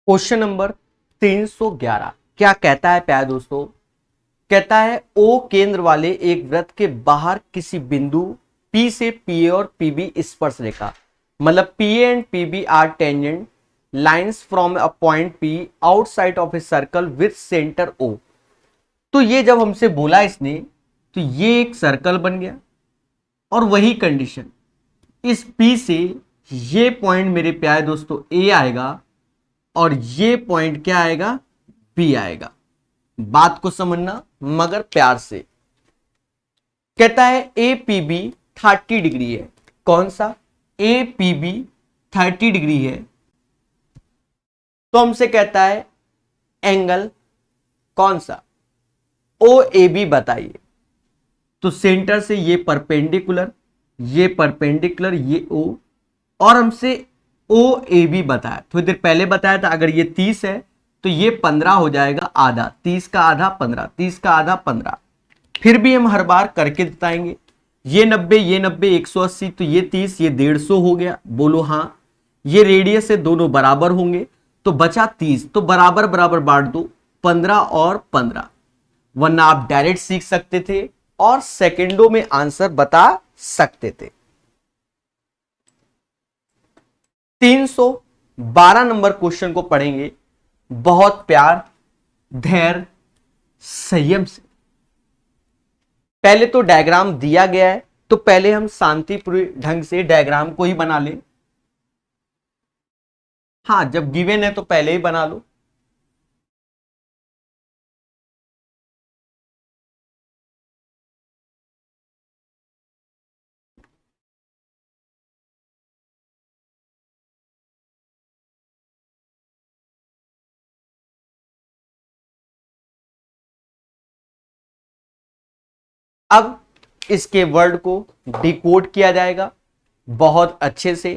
क्वेश्चन नंबर 311 क्या कहता है प्यारे दोस्तों? कहता है ओ केंद्र वाले एक वृत्त के बाहर किसी बिंदु P से PA और PB स्पर्श रेखा, मतलब PA and PB are tangent lines from a point P outside of a circle with centre O। तो ये जब हमसे बोला इसने, तो ये एक सर्कल बन गया और वही कंडीशन, इस P से ये पॉइंट मेरे प्यारे दोस्तों A आएगा और ये पॉइंट क्या आएगा? B आएगा। बात को समझना मगर प्यार से। कहता है ए पी बी 30 डिग्री है। कौन सा? ए पी बी 30 डिग्री है। तो हमसे कहता है एंगल कौन सा? ओ ए बी बताइए। तो सेंटर से ये परपेंडिकुलर, ये परपेंडिकुलर, ये ओ, और हमसे ओ ए बी बताया, थोड़ी देर पहले बताया था। अगर ये 30 है तो ये 15 हो जाएगा आधा, 30 का आधा 15, 30 का आधा 15। फिर भी हम हर बार करके बताएंगे। ये 90, ये 90, 180, तो ये 30, ये 150 हो गया। बोलो हाँ। ये रेडियस है, दोनों बराबर होंगे तो बचा 30, तो बराबर बराबर बांट दो, 15 और 15। वरना आप डायरेक्ट सीख सकते थे और सेकंडों में आंसर बता सकते थे। 312 नंबर क्वेश्चन को पढ़ेंगे बहुत प्यार, धैर्य, संयम से। पहले तो डायग्राम दिया गया है, तो पहले हम शांतिपूर्ण ढंग से डायग्राम को ही बना लें। हाँ, जब गिवन है तो पहले ही बना लो। अब इसके वर्ड को डिकोड किया जाएगा बहुत अच्छे से।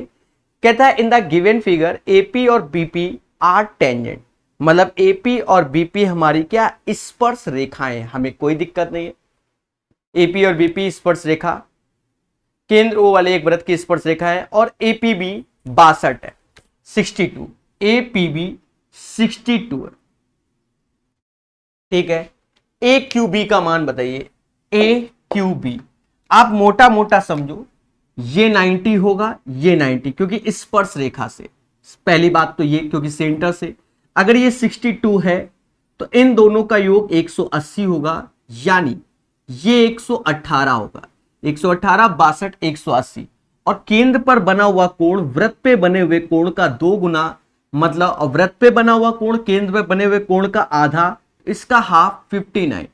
कहता है in the given figure AP और बीपी आर टेंजेंट, मतलब एपी और बीपी हमारी क्या? स्पर्श रेखाएं, हमें कोई दिक्कत नहीं है। एपी और बीपी स्पर्श रेखा, केंद्र ओ वाले एक वृत्त की स्पर्श रेखा है, और एपीबी 62 है, 62, एपीबी 62 है। ठीक है, ए क्यू बी का मान बताइए। ए क्यू बी आप मोटा मोटा समझो, ये 90 होगा, ये 90, क्योंकि स्पर्श रेखा से। पहली बात तो ये, क्योंकि सेंटर से। अगर ये 62 है तो इन दोनों का योग 180 होगा, यानी ये 118 होगा। 118, 62, 180। और केंद्र पर बना हुआ कोण वृत्त पे बने हुए कोण का 2 गुना, मतलब वृत्त पे बना हुआ कोण केंद्र पे बने हुए कोण का आधा, इसका हाफ 59।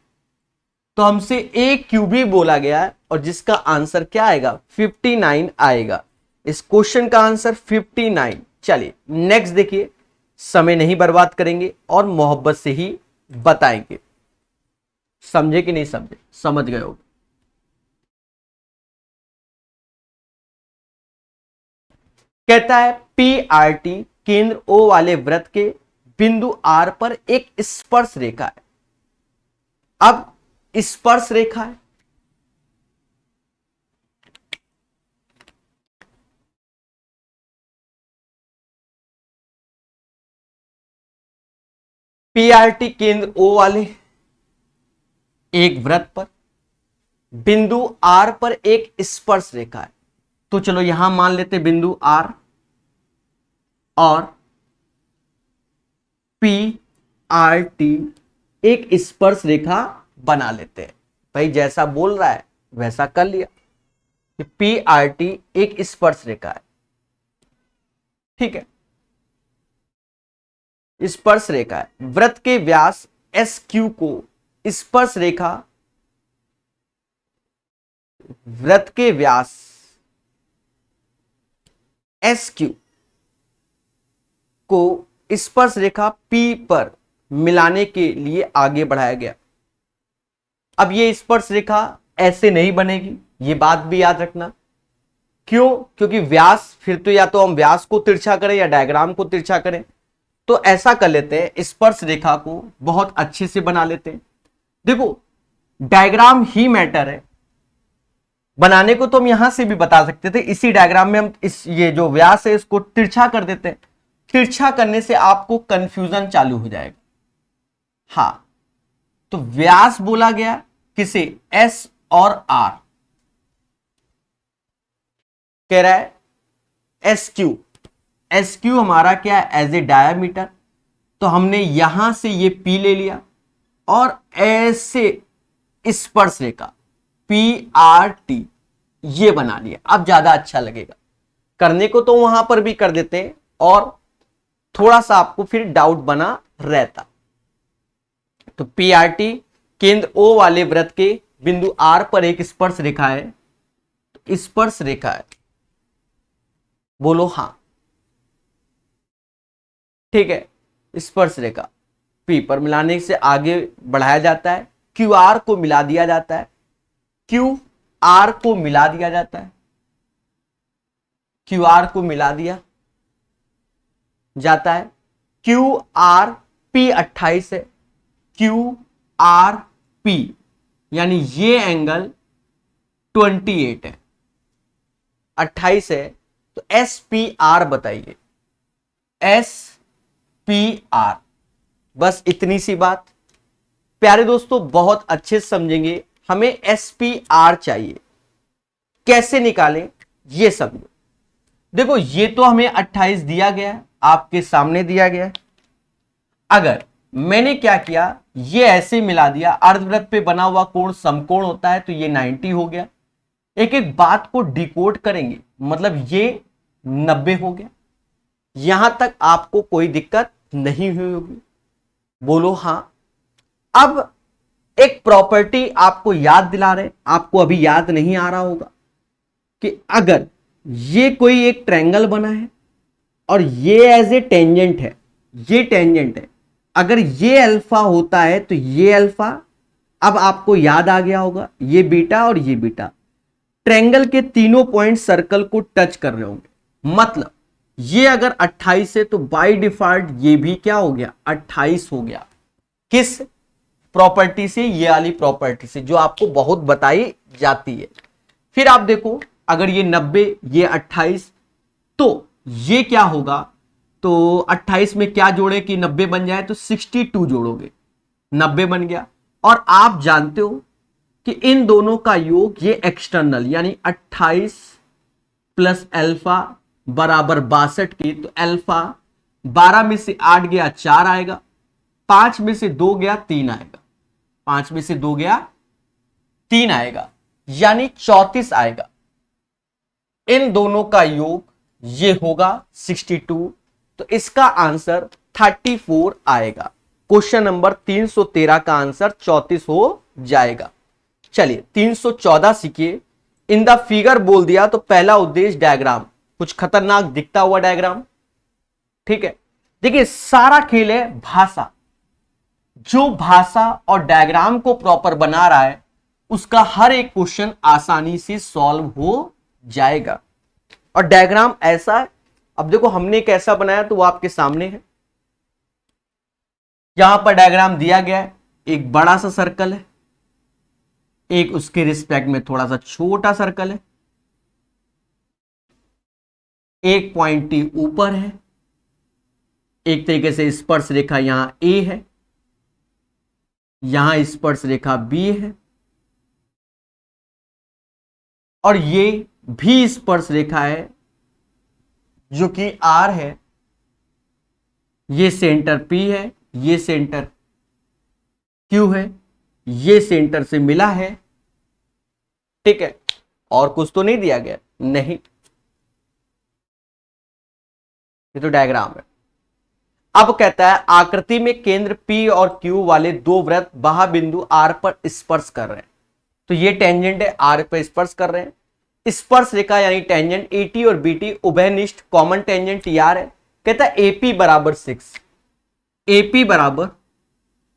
तो हमसे ए क्यू बी बोला गया है और जिसका आंसर क्या आएगा? 59 आएगा। इस क्वेश्चन का आंसर 59। चलिए नेक्स्ट देखिए, समय नहीं बर्बाद करेंगे और मोहब्बत से ही बताएंगे। समझे कि नहीं समझे? समझ गए हो? कहता है पी आर टी केंद्र ओ वाले वृत्त के बिंदु आर पर एक स्पर्श रेखा है। अब स्पर्श रेखा है, पीआरटी केंद्र ओ वाले एक वृत्त पर बिंदु आर पर एक स्पर्श रेखा है। तो चलो यहां मान लेते बिंदु आर और पी आर टी एक स्पर्श रेखा बना लेते हैं। भाई जैसा बोल रहा है वैसा कर लिया कि पी आर टी एक स्पर्श रेखा है। ठीक है, स्पर्श रेखा है। वृत्त के व्यास एस क्यू को स्पर्श रेखा, वृत्त के व्यास एस क्यू को स्पर्श रेखा पी पर मिलाने के लिए आगे बढ़ाया गया। अब ये स्पर्श रेखा ऐसे नहीं बनेगी, ये बात भी याद रखना। क्यों? क्योंकि व्यास, फिर तो या तो हम व्यास को तिरछा करें या डायग्राम को तिरछा करें। तो ऐसा कर लेते हैं, स्पर्श रेखा को बहुत अच्छे से बना लेते हैं। देखो, डायग्राम ही मैटर है, बनाने को तो हम यहां से भी बता सकते थे। इसी डायग्राम में हम ये जो व्यास है इसको तिरछा कर देते हैं। तिरछा करने से आपको कंफ्यूजन चालू हो जाएगा। हां, तो व्यास बोला गया किसे? एस और आर। कह रहा है एस क्यू, एस क्यू हमारा क्या है? As a diameter. तो हमने यहां से ये पी ले लिया और ऐसे स्पर्श रेखा पी आर टी ये बना लिया। अब ज्यादा अच्छा लगेगा। करने को तो वहां पर भी कर देते हैं और थोड़ा सा आपको फिर डाउट बना रहता। तो पी आर टी केंद्र ओ वाले वृत्त के बिंदु आर पर एक स्पर्श रेखा है। तो स्पर्श रेखा है, बोलो हां। ठीक है, स्पर्श रेखा पी पर मिलाने से आगे बढ़ाया जाता है। क्यू आर को मिला दिया जाता है, क्यू आर को मिला दिया जाता है, क्यू आर को मिला दिया जाता है। क्यू आर पी 28 है, क्यू आर पी यानी ये एंगल 28 है, 28 है। तो एस पी आर बताइए, एस पी आर। बस इतनी सी बात। प्यारे दोस्तों, बहुत अच्छे से समझेंगे। हमें एस पी आर चाहिए, कैसे निकालें ये समझो। देखो, ये तो हमें 28 दिया गया है, आपके सामने दिया गया है। अगर मैंने क्या किया, ये ऐसे मिला दिया, अर्धवृत्त पे बना हुआ कोण समकोण होता है, तो ये 90 हो गया। एक एक बात को डिकोड करेंगे, मतलब ये 90 हो गया। यहां तक आपको कोई दिक्कत नहीं हुई होगी, बोलो हां। अब एक प्रॉपर्टी आपको याद दिला रहे, आपको अभी याद नहीं आ रहा होगा कि अगर ये कोई एक ट्रायंगल बना है और ये एज ए टेंजेंट है, ये टेंजेंट है, अगर ये अल्फा होता है तो ये अल्फा, अब आपको याद आ गया होगा, ये बीटा और ये बीटा। ट्रायंगल के तीनों पॉइंट सर्कल को टच कर रहे होंगे। मतलब ये अगर 28 है तो बाय डिफॉल्ट ये भी क्या हो गया? 28 हो गया। किस प्रॉपर्टी से? ये वाली प्रॉपर्टी से, जो आपको बहुत बताई जाती है। फिर आप देखो, अगर ये 90, ये 28, तो ये क्या होगा? तो 28 में क्या जोड़े कि 90 बन जाए? तो 62 जोड़ोगे, 90 बन गया। और आप जानते हो कि इन दोनों का योग, ये एक्सटर्नल यानी 28 प्लस अल्फा बराबर 62 की। तो अल्फा 12 में से 8 गया 4 आएगा, 5 में से 2 गया 3 आएगा, 5 में से 2 गया 3 आएगा, यानी 34 आएगा। इन दोनों का योग ये होगा 62। तो इसका आंसर 34 आएगा। क्वेश्चन नंबर 313 का आंसर 34 हो जाएगा। चलिए 314 सीखिए। इन द फिगर बोल दिया तो पहला उद्देश्य डायग्राम, कुछ खतरनाक दिखता हुआ डायग्राम। ठीक है, देखिए सारा खेल है भाषा। जो भाषा और डायग्राम को प्रॉपर बना रहा है उसका हर एक क्वेश्चन आसानी से सॉल्व हो जाएगा। और डायग्राम ऐसा है, अब देखो हमने कैसा बनाया तो वो आपके सामने है। यहां पर डायग्राम दिया गया है, एक बड़ा सा सर्कल है, एक उसके रिस्पेक्ट में थोड़ा सा छोटा सर्कल है, एक पॉइंट टी ऊपर है, एक तरीके से स्पर्श रेखा यहां ए है, यहां स्पर्श रेखा बी है, और ये भी स्पर्श रेखा है जो कि आर है। ये सेंटर पी है, ये सेंटर क्यू है, ये सेंटर से मिला है। ठीक है, और कुछ तो नहीं दिया गया? नहीं, ये तो डायग्राम है। अब कहता है आकृति में केंद्र P और Q वाले दो वृत्त बाह्य बिंदु R पर स्पर्श कर रहे हैं। तो ये टेंजेंट है, R पर स्पर्श कर रहे हैं। स्पर्श रेखा यानी टेंजेंट AT और BT उभयनिष्ठ कॉमन टेंजेंट TR है। कहता है AP बराबर 6, AP बराबर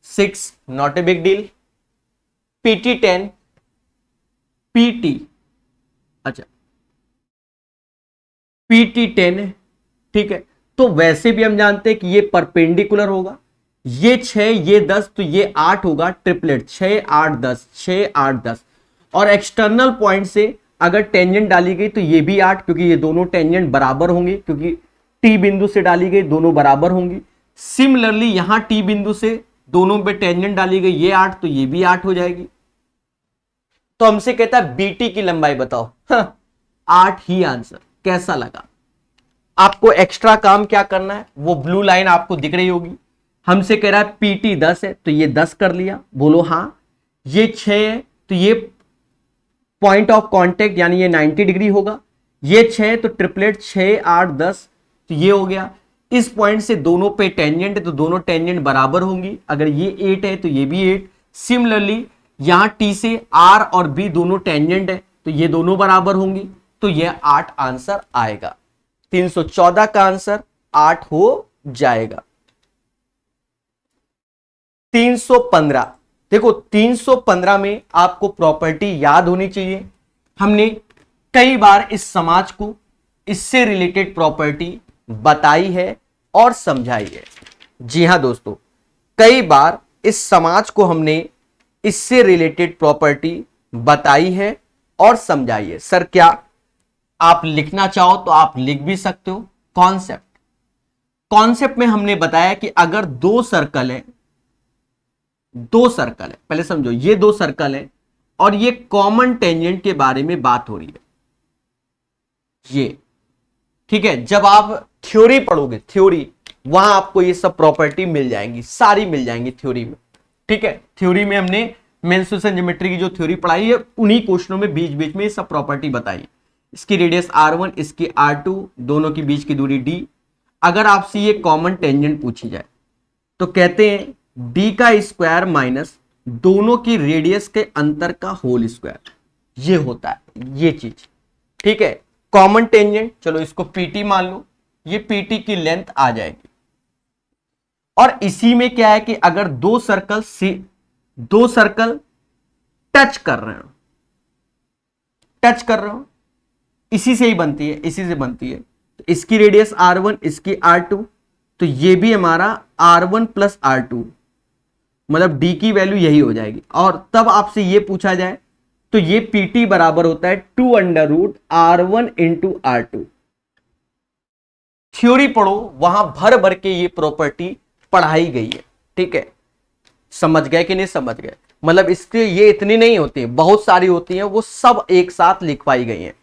6 not a big deal. PT 10, PT अच्छा PT 10 है, ठीक है। तो वैसे भी हम जानते हैं कि ये परपेंडिकुलर होगा, ये 6 ये 10 तो ये 8 होगा, ट्रिपलेट 6 8 10 6 8 10। और एक्सटर्नल पॉइंट से अगर टेंजेंट डाली गई तो ये भी 8, क्योंकि ये दोनों टेंजेंट बराबर होंगे, क्योंकि टी बिंदु से डाली गई दोनों बराबर होंगी। सिमिलरली यहां टी बिंदु से दोनों पे टेंजेंट डाली गई, ये 8 तो ये भी 8 हो जाएगी। तो हमसे कहता है बीटी की लंबाई बताओ। 8 ही आंसर। कैसा लगा? आपको एक्स्ट्रा काम क्या करना है, वो ब्लू लाइन आपको दिख रही होगी। हमसे कह रहा है पीटी 10 है तो ये 10 कर लिया, बोलो हाँ। ये 6 है तो ये पॉइंट ऑफ कांटेक्ट यानी ये 90 डिग्री होगा। ये 6 तो ट्रिपलेट 6 8 10 तो ये हो गया। इस पॉइंट से दोनों पे टेंजेंट है तो दोनों टेंजेंट बराबर होंगी। अगर ये 8 है तो ये भी 8। सिमिलरली यहां टी से आर और बी दोनों टेंजेंट है तो ये दोनों बराबर होंगी, तो ये 8 आंसर आएगा। 314 का आंसर 8 हो जाएगा। 315 देखो, 315 में आपको प्रॉपर्टी याद होनी चाहिए। हमने कई बार इस समाज को इससे रिलेटेड प्रॉपर्टी बताई है और समझाई है। जी हां दोस्तों, कई बार इस समाज को हमने इससे रिलेटेड प्रॉपर्टी बताई है और समझाई है। सर क्या आप लिखना चाहो तो आप लिख भी सकते हो। कॉन्सेप्ट में हमने बताया कि अगर दो सर्कल है, पहले समझो, ये दो सर्कल है और ये कॉमन टेंजेंट के बारे में बात हो रही है, ये ठीक है। जब आप थ्योरी पढ़ोगे, थ्योरी, वहां आपको ये सब प्रॉपर्टी मिल जाएंगी, सारी मिल जाएंगी थ्योरी में, ठीक है। थ्योरी में हमने मेंसुरेशन ज्योमेट्री की जो थ्योरी पढ़ाई है, उन्हीं क्वेश्चनों में बीच बीच में ये सब प्रॉपर्टी बताई। इसकी रेडियस R1, इसकी R2, दोनों की बीच की दूरी D। अगर आपसे ये कॉमन टेंजेंट पूछी जाए तो कहते हैं D का स्क्वायर माइनस दोनों की रेडियस के अंतर का होल स्क्वायर, ये होता है ये चीज, ठीक है। कॉमन टेंजेंट, चलो इसको PT मान लो, ये PT की लेंथ आ जाएगी। और इसी में क्या है कि अगर दो सर्कल टच कर रहे हो, इसी से ही बनती है, इसी से बनती है। तो इसकी रेडियस R1, इसकी R2, तो ये भी हमारा R1 प्लस R2, मतलब D की वैल्यू यही हो जाएगी। और तब आपसे ये पूछा जाए तो ये PT बराबर होता है 2√R1 इंटू R2। थ्योरी पढ़ो, वहां भर भर के ये प्रॉपर्टी पढ़ाई गई है, ठीक है। समझ गए कि नहीं समझ गए? मतलब इसके ये इतनी नहीं होती है, बहुत सारी होती हैं, वो सब एक साथ लिखवाई गई हैं।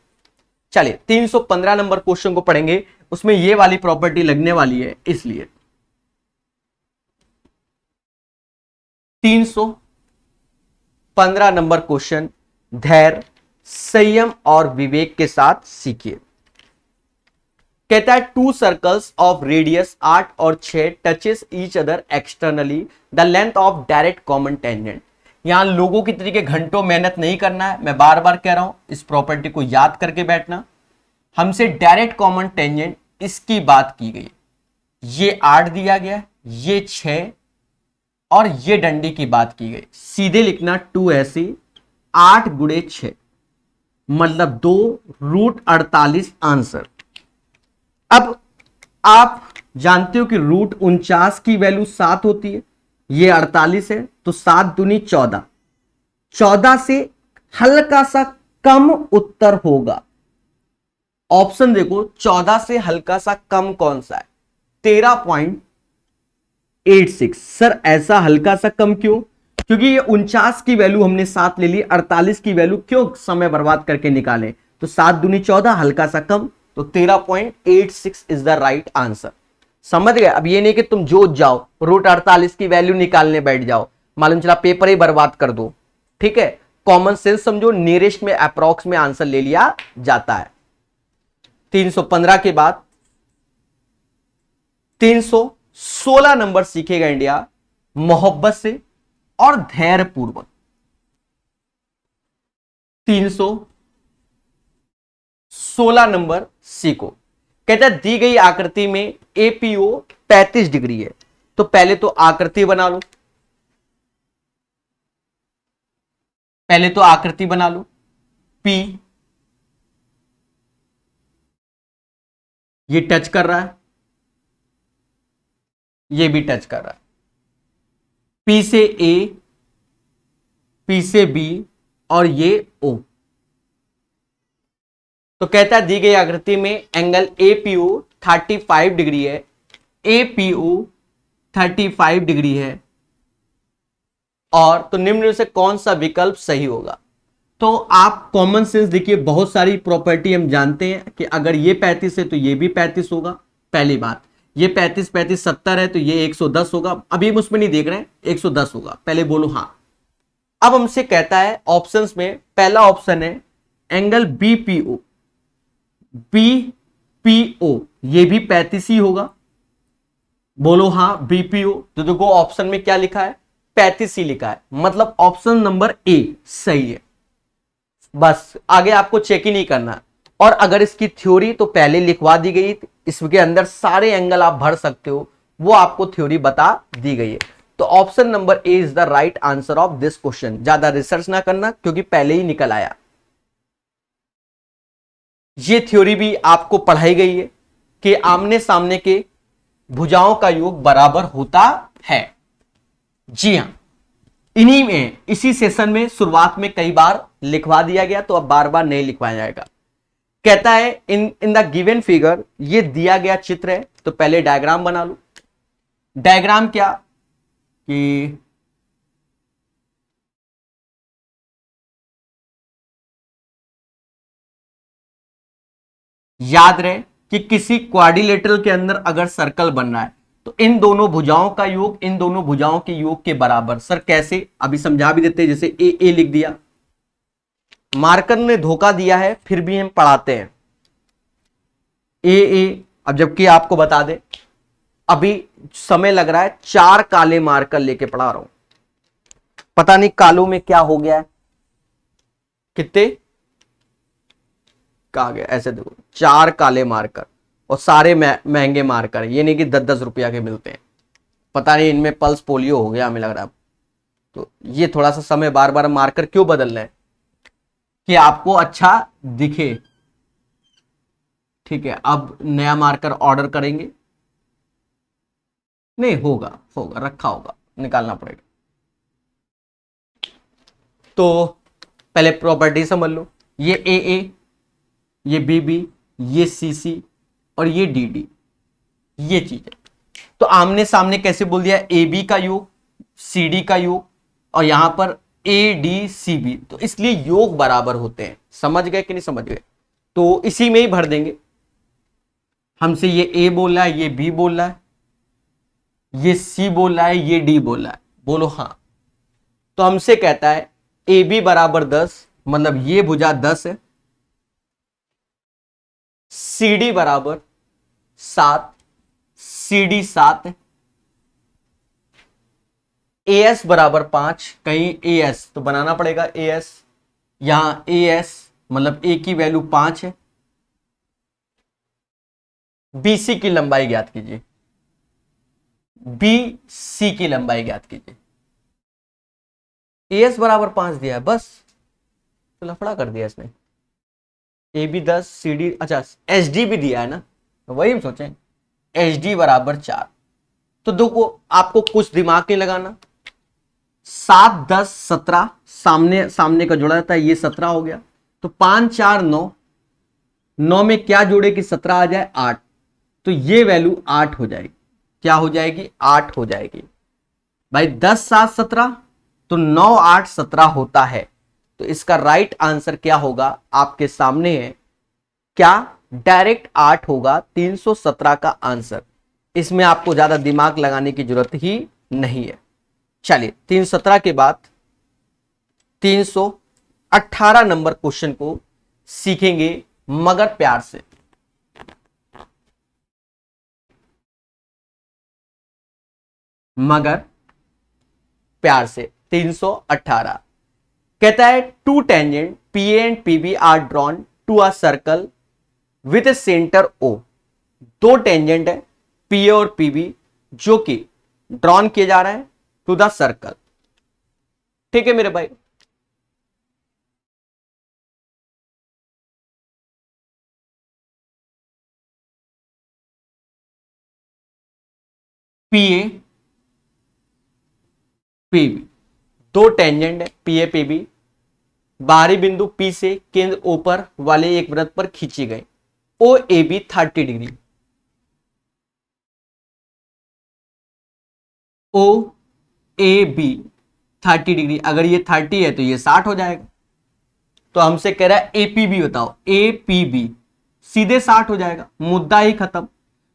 चलिए 315 नंबर क्वेश्चन को पढ़ेंगे, उसमें ये वाली प्रॉपर्टी लगने वाली है, इसलिए 315 नंबर क्वेश्चन धैर्य, संयम और विवेक के साथ सीखिए। कहता है टू सर्कल्स ऑफ रेडियस 8 और 6 touches each other externally the length of direct common tangent. यहां लोगों की तरीके घंटों मेहनत नहीं करना है, मैं बार बार कह रहा हूं, इस प्रॉपर्टी को याद करके बैठना। हमसे डायरेक्ट कॉमन टेंजेंट इसकी बात की गई, ये 8 दिया गया, ये 6 और ये डंडी की बात की गई। सीधे लिखना 2 ऐसे 8 गुणे 6 मतलब 2√48 आंसर। अब आप जानते हो कि √49 की वैल्यू 7 होती है, ये 48 है तो 7 दूनी 14, 14 से हल्का सा कम उत्तर होगा। ऑप्शन देखो, 14 से हल्का सा कम कौन सा है? 13.86। सर ऐसा हल्का सा कम क्यों? क्योंकि ये 49 की वैल्यू हमने 7 ले ली, 48 की वैल्यू क्यों समय बर्बाद करके निकालें? तो 7 दूनी 14, हल्का सा कम, तो 13.86 इज द राइट आंसर। समझ गए? अब ये नहीं कि तुम जोत जाओ √48 की वैल्यू निकालने बैठ जाओ, मालूम चला पेपर ही बर्बाद कर दो, ठीक है। कॉमन सेंस समझो, नियरेस्ट में अप्रॉक्स में आंसर ले लिया जाता है। 315 के बाद 16 नंबर सीखेगा इंडिया मोहब्बत से और धैर्य पूर्वक। 316 नंबर सीखो। कहता है दी गई आकृति में एपीओ 35 डिग्री है। तो पहले तो आकृति बना लो, पहले तो आकृति बना लो। पी ये टच कर रहा है, ये भी टच कर रहा है। पी से ए, पी से बी और ये ओ। तो कहता है दी गई आकृति में एंगल एपीओ 35 डिग्री है, एपीओ 35 डिग्री है, और तो निम्न में से कौन सा विकल्प सही होगा। तो आप कॉमन सेंस देखिए, बहुत सारी प्रॉपर्टी हम जानते हैं कि अगर ये 35 है तो ये भी 35 होगा। पहली बात, ये 35 35 70 है तो ये 110 होगा। अभी हम उसमें नहीं देख रहे हैं, 110 होगा। पहले बोलो हाँ। अब हमसे कहता है ऑप्शंस में पहला ऑप्शन है एंगल बीपीओ, बीपीओ ये भी 35 ही होगा। बोलो हाँ बीपीओ। तो देखो ऑप्शन में क्या लिखा है, 35 ही लिखा है, मतलब ऑप्शन नंबर ए सही है। बस आगे आपको चेक ही नहीं करना। और अगर इसकी थ्योरी तो पहले लिखवा दी गई, इसके अंदर सारे एंगल आप भर सकते हो, वो आपको थ्योरी बता दी गई है। तो option number A is the right answer of this question. ज्यादा रिसर्च ना करना क्योंकि पहले ही निकल आया। ये थ्योरी भी आपको पढ़ाई गई है कि आमने सामने के भुजाओं का योग बराबर होता है। जी हां, इन्हीं में इसी सेशन में शुरुआत में कई बार लिखवा दिया गया, तो अब बार बार नहीं लिखवाया जाएगा। कहता है इन द गिवन फिगर, ये दिया गया चित्र है तो पहले डायग्राम बना लो। डायग्राम क्या कि याद रहे कि किसी क्वाड्रिलेटरल के अंदर अगर सर्कल बन रहा है तो इन दोनों भुजाओं का योग इन दोनों भुजाओं के योग के बराबर। सर कैसे, अभी समझा भी देते हैं। जैसे ए लिख दिया, मार्कर ने धोखा दिया है फिर भी हम पढ़ाते हैं ए। अब जबकि आपको बता दे, अभी समय लग रहा है, 4 काले मार्कर लेके पढ़ा रहा हूं। पता नहीं कालों में क्या हो गया है, कितने कहा गया। ऐसे देखो 4 काले मार्कर और सारे महंगे मार्कर, ये नहीं कि 10-10 रुपया के मिलते हैं। पता नहीं इनमें पल्स पोलियो हो गया हमें लग रहा है। तो ये थोड़ा सा समय बार बार मार्कर क्यों बदल रहे हैं कि आपको अच्छा दिखे। ठीक है, अब नया मार्कर ऑर्डर करेंगे। नहीं होगा, होगा रखा होगा, निकालना पड़ेगा। तो पहले प्रॉपर्टी समझ लो, ये ए, ये बी, ये सी और ये डी, ये चीज है। तो आमने सामने कैसे बोल दिया, ए बी का योग, सी डी का योग, और यहां पर ए डी सी बी, तो इसलिए योग बराबर होते हैं। समझ गए कि नहीं समझ गए, तो इसी में ही भर देंगे। हमसे ये ए बोल रहा है, ये बी बोल रहा है, ये सी बोल रहा है, ये डी बोल रहा है। बोलो हाँ। तो हमसे कहता है ए बी बराबर 10, मतलब ये भुजा 10 है, सी डी बराबर 7, सी डी 7 है, ए एस बराबर 5, कहीं ए एस तो बनाना पड़ेगा ए एस, यहां ए एस मतलब ए की वैल्यू 5 है। बीसी की लंबाई ज्ञात कीजिए, बी सी की लंबाई ज्ञात कीजिए। ए एस बराबर 5 दिया है, बस तो लफड़ा कर दिया इसने। ए बी 10, सी डी, अच्छा एच डी भी दिया है ना, वही हम सोचें, एच डी बराबर 4। तो देखो आपको कुछ दिमाग नहीं लगाना, 7 10 17 सामने सामने का जोड़ा जाता है, ये 17 हो गया। तो 5 4 9, 9 में क्या जोड़े कि 17 आ जाए, 8। तो ये वैल्यू 8 हो जाएगी। क्या हो जाएगी, 8 हो जाएगी भाई। 10 7 17, तो 9 8 17 होता है। तो इसका राइट आंसर क्या होगा आपके सामने है, क्या डायरेक्ट 8 होगा 317 का आंसर। इसमें आपको ज्यादा दिमाग लगाने की जरूरत ही नहीं है। चलिए 317 के बाद 318 नंबर क्वेश्चन को सीखेंगे मगर प्यार से। मगर प्यार से। 318 कहता है two tangent P A and P B are drawn to a circle with centre O. दो टेंजेंट है पी ए और पी बी जो कि ड्रॉन किया जा रहा है टू द सर्कल। ठीक है मेरे भाई, पी ए पी बी, दो टेंजेंट है पी ए पी बी, बाहरी बिंदु P से केंद्र O पर वाले एक वृत्त पर खींची गई। O A B 30 degree, O A B 30 degree, अगर ये 30 है तो ये 60 हो जाएगा। तो हमसे कह रहा है एपीबी बताओ, एपीबी सीधे 60 हो जाएगा, मुद्दा ही खत्म।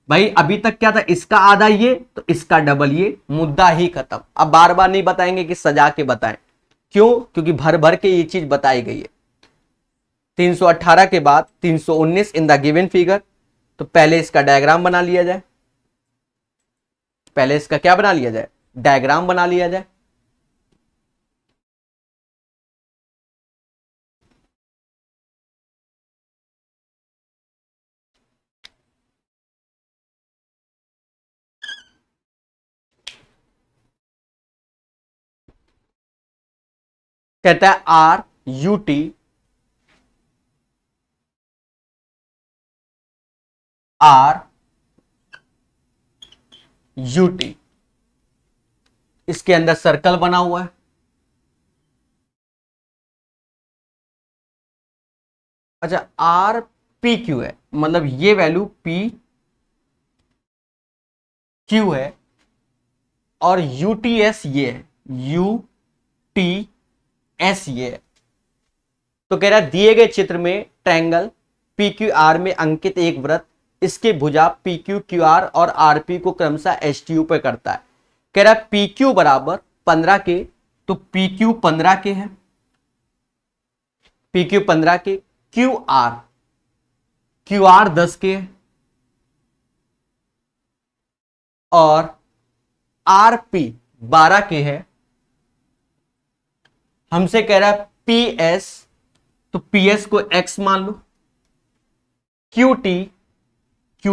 भाई अभी तक क्या था, इसका आधा ये तो इसका डबल ये, मुद्दा ही खत्म। अब बार बार नहीं बताएंगे कि सजा के बताएं, क्यों? क्योंकि भर भर के ये चीज बताई गई है। 318 के बाद 319 इन द गिवन फिगर। तो पहले इसका डायग्राम बना लिया जाए, पहले इसका क्या बना लिया जाए, डायग्राम बना लिया जाए। कहता है R U T R U T, इसके अंदर सर्कल बना हुआ है। अच्छा आर पी क्यू है, मतलब ये वैल्यू पी क्यू है और यू टी एस ये है, यू टी एस ये है। तो कह रहा है दिए गए चित्र में ट्रायंगल पी क्यू आर में अंकित एक वृत्त इसके भुजा पी क्यू क्यू आर और आर पी को क्रमशः एच टी यू पे करता है। कह रहा है पी क्यू बराबर 15 के, तो पी क्यू 15 के है, पी क्यू 15 के, क्यू आर 10 के है और आर पी 12 के है। हमसे कह रहा है पी एस, तो पी एस को एक्स मान लो, क्यू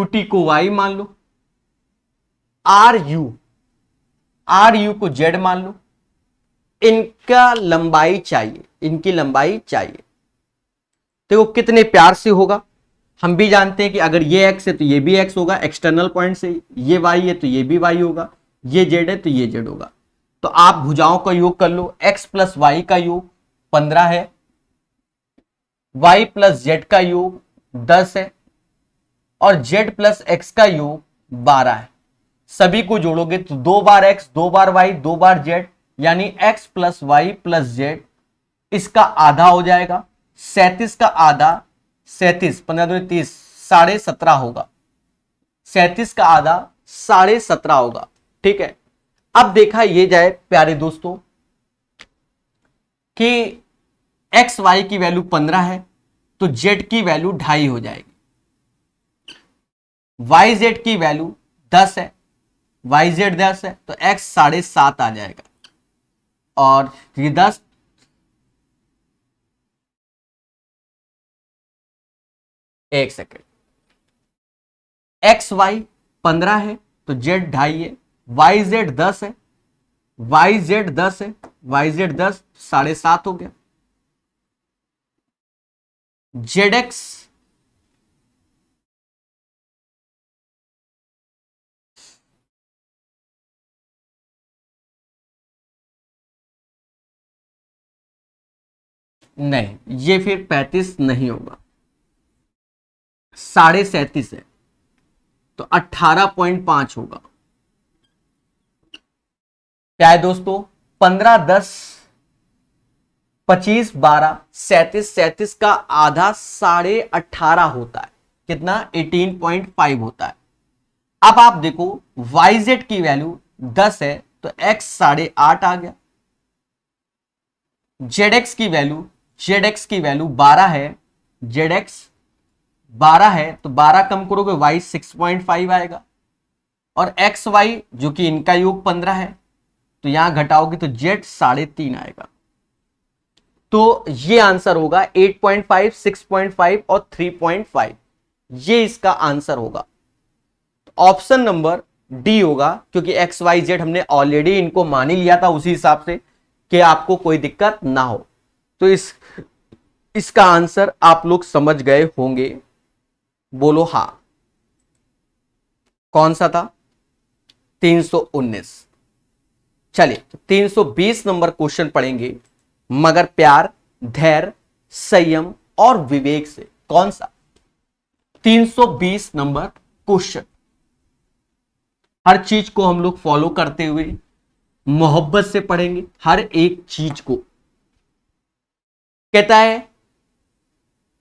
टी को वाई मान लो, आर यू को जेड मान लो। इनका लंबाई चाहिए, इनकी लंबाई चाहिए। देखो कितने प्यार से होगा, हम भी जानते हैं कि अगर ये एक्स है तो ये भी एक्स होगा एक्सटर्नल पॉइंट से, ये वाई है तो ये भी वाई होगा, ये जेड है तो ये जेड होगा। तो आप भुजाओं का योग कर लो, एक्स प्लस वाई का योग 15 है, वाई प्लस जेड का योग 10 है और जेड प्लस एक्स का योग 12 है। सभी को जोड़ोगे तो 2 बार एक्स 2 बार वाई 2 बार जेड, यानी x plus y plus z, इसका आधा हो जाएगा 37 का आधा, 37 15 30 17.5 होगा, 37 का आधा 17.5 होगा। ठीक है, अब देखा ये जाए प्यारे दोस्तों कि एक्स वाई की वैल्यू 15 है तो जेड की वैल्यू 2.5 हो जाएगी, वाई जेड की वैल्यू 10 है, वाई जेड 10 है तो एक्स 7.5 आ जाएगा और ये 10, एक सेकेंड, एक्स वाई 15 है तो जेड 2.5 है, वाई जेड 10 है, वाई जेड 10 है, वाई जेड 10 7.5 हो गया, जेड एक्स नहीं, ये फिर 35 नहीं होगा, 37.5 है तो 18.5 होगा। क्या है दोस्तों, 15 10 25 12 37, 37 का आधा 18.5 होता है, कितना 18.5 होता है। अब आप देखो yz की वैल्यू 10 है तो x 8.5 आ गया, zx की वैल्यू 12 है, zx 12 है तो 12 कम करोगे y 6.5 आएगा और एक्स वाई जो कि इनका योग 15 है, तो यहां घटाओगे तो जेड 3.5 आएगा। तो ये आंसर होगा 8.5, 6.5 और 3.5, ये इसका आंसर होगा। ऑप्शन नंबर डी होगा, क्योंकि एक्स वाई जेड हमने ऑलरेडी इनको मान ही लिया था उसी हिसाब से कि आपको कोई दिक्कत ना हो। तो इसका आंसर आप लोग समझ गए होंगे, बोलो हां। कौन सा था? 319। चलिए 320 नंबर क्वेश्चन पढ़ेंगे, मगर प्यार, धैर्य, संयम और विवेक से। कौन सा? 320 नंबर क्वेश्चन। हर चीज को हम लोग फॉलो करते हुए मोहब्बत से पढ़ेंगे, हर एक चीज को। कहता है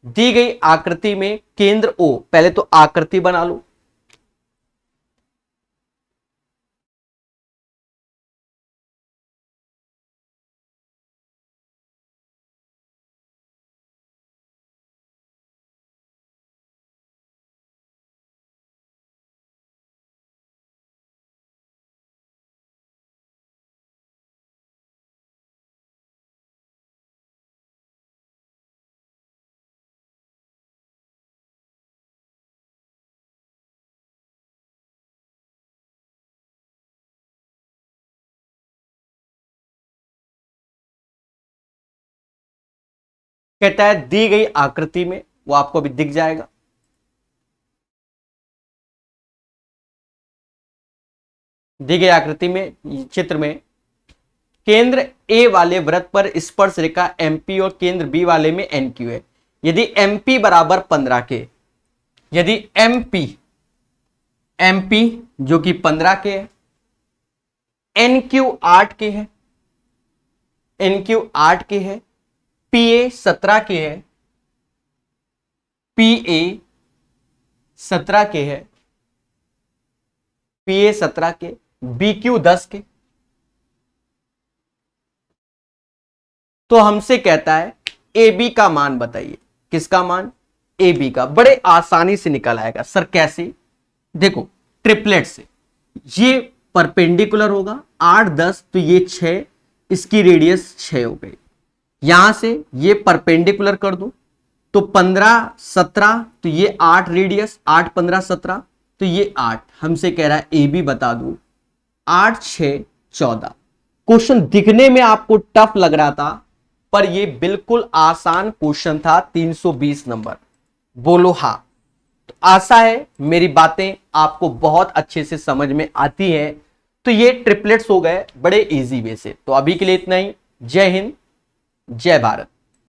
दी गई आकृति में केंद्र ओ, पहले तो आकृति बना लो। कहता है दी गई आकृति में, वो आपको अभी दिख जाएगा। दी गई आकृति में, चित्र में, केंद्र ए वाले वृत्त पर स्पर्श रेखा एमपी और केंद्र बी वाले में एनक्यू है। यदि एमपी बराबर 15 के, यदि एमपी एमपी जो कि 15 के है, एनक्यू 8 के है, एनक्यू 8 के है, पीए 17 के है, पीए 17 के है, पीए 17 के, बीक्यू 10 के, तो हमसे कहता है ए बी का मान बताइए। किसका मान? ए बी का। बड़े आसानी से निकल आएगा। सर कैसे? देखो ट्रिपलेट से, ये परपेंडिकुलर होगा 8 10, तो ये 6, इसकी रेडियस 6 हो गई। यहां से ये परपेंडिकुलर कर दो तो 15 17, तो ये 8 रेडियस, 8 15 17, तो ये 8। हमसे कह रहा है ए बी बता दो। 8 6 14। क्वेश्चन दिखने में आपको टफ लग रहा था, पर ये बिल्कुल आसान क्वेश्चन था। 320 नंबर, बोलो हां। तो आशा है मेरी बातें आपको बहुत अच्छे से समझ में आती है। तो ये ट्रिपलेट्स हो गए बड़े इजी वे से। तो अभी के लिए इतना ही। जय हिंद, जय भारत।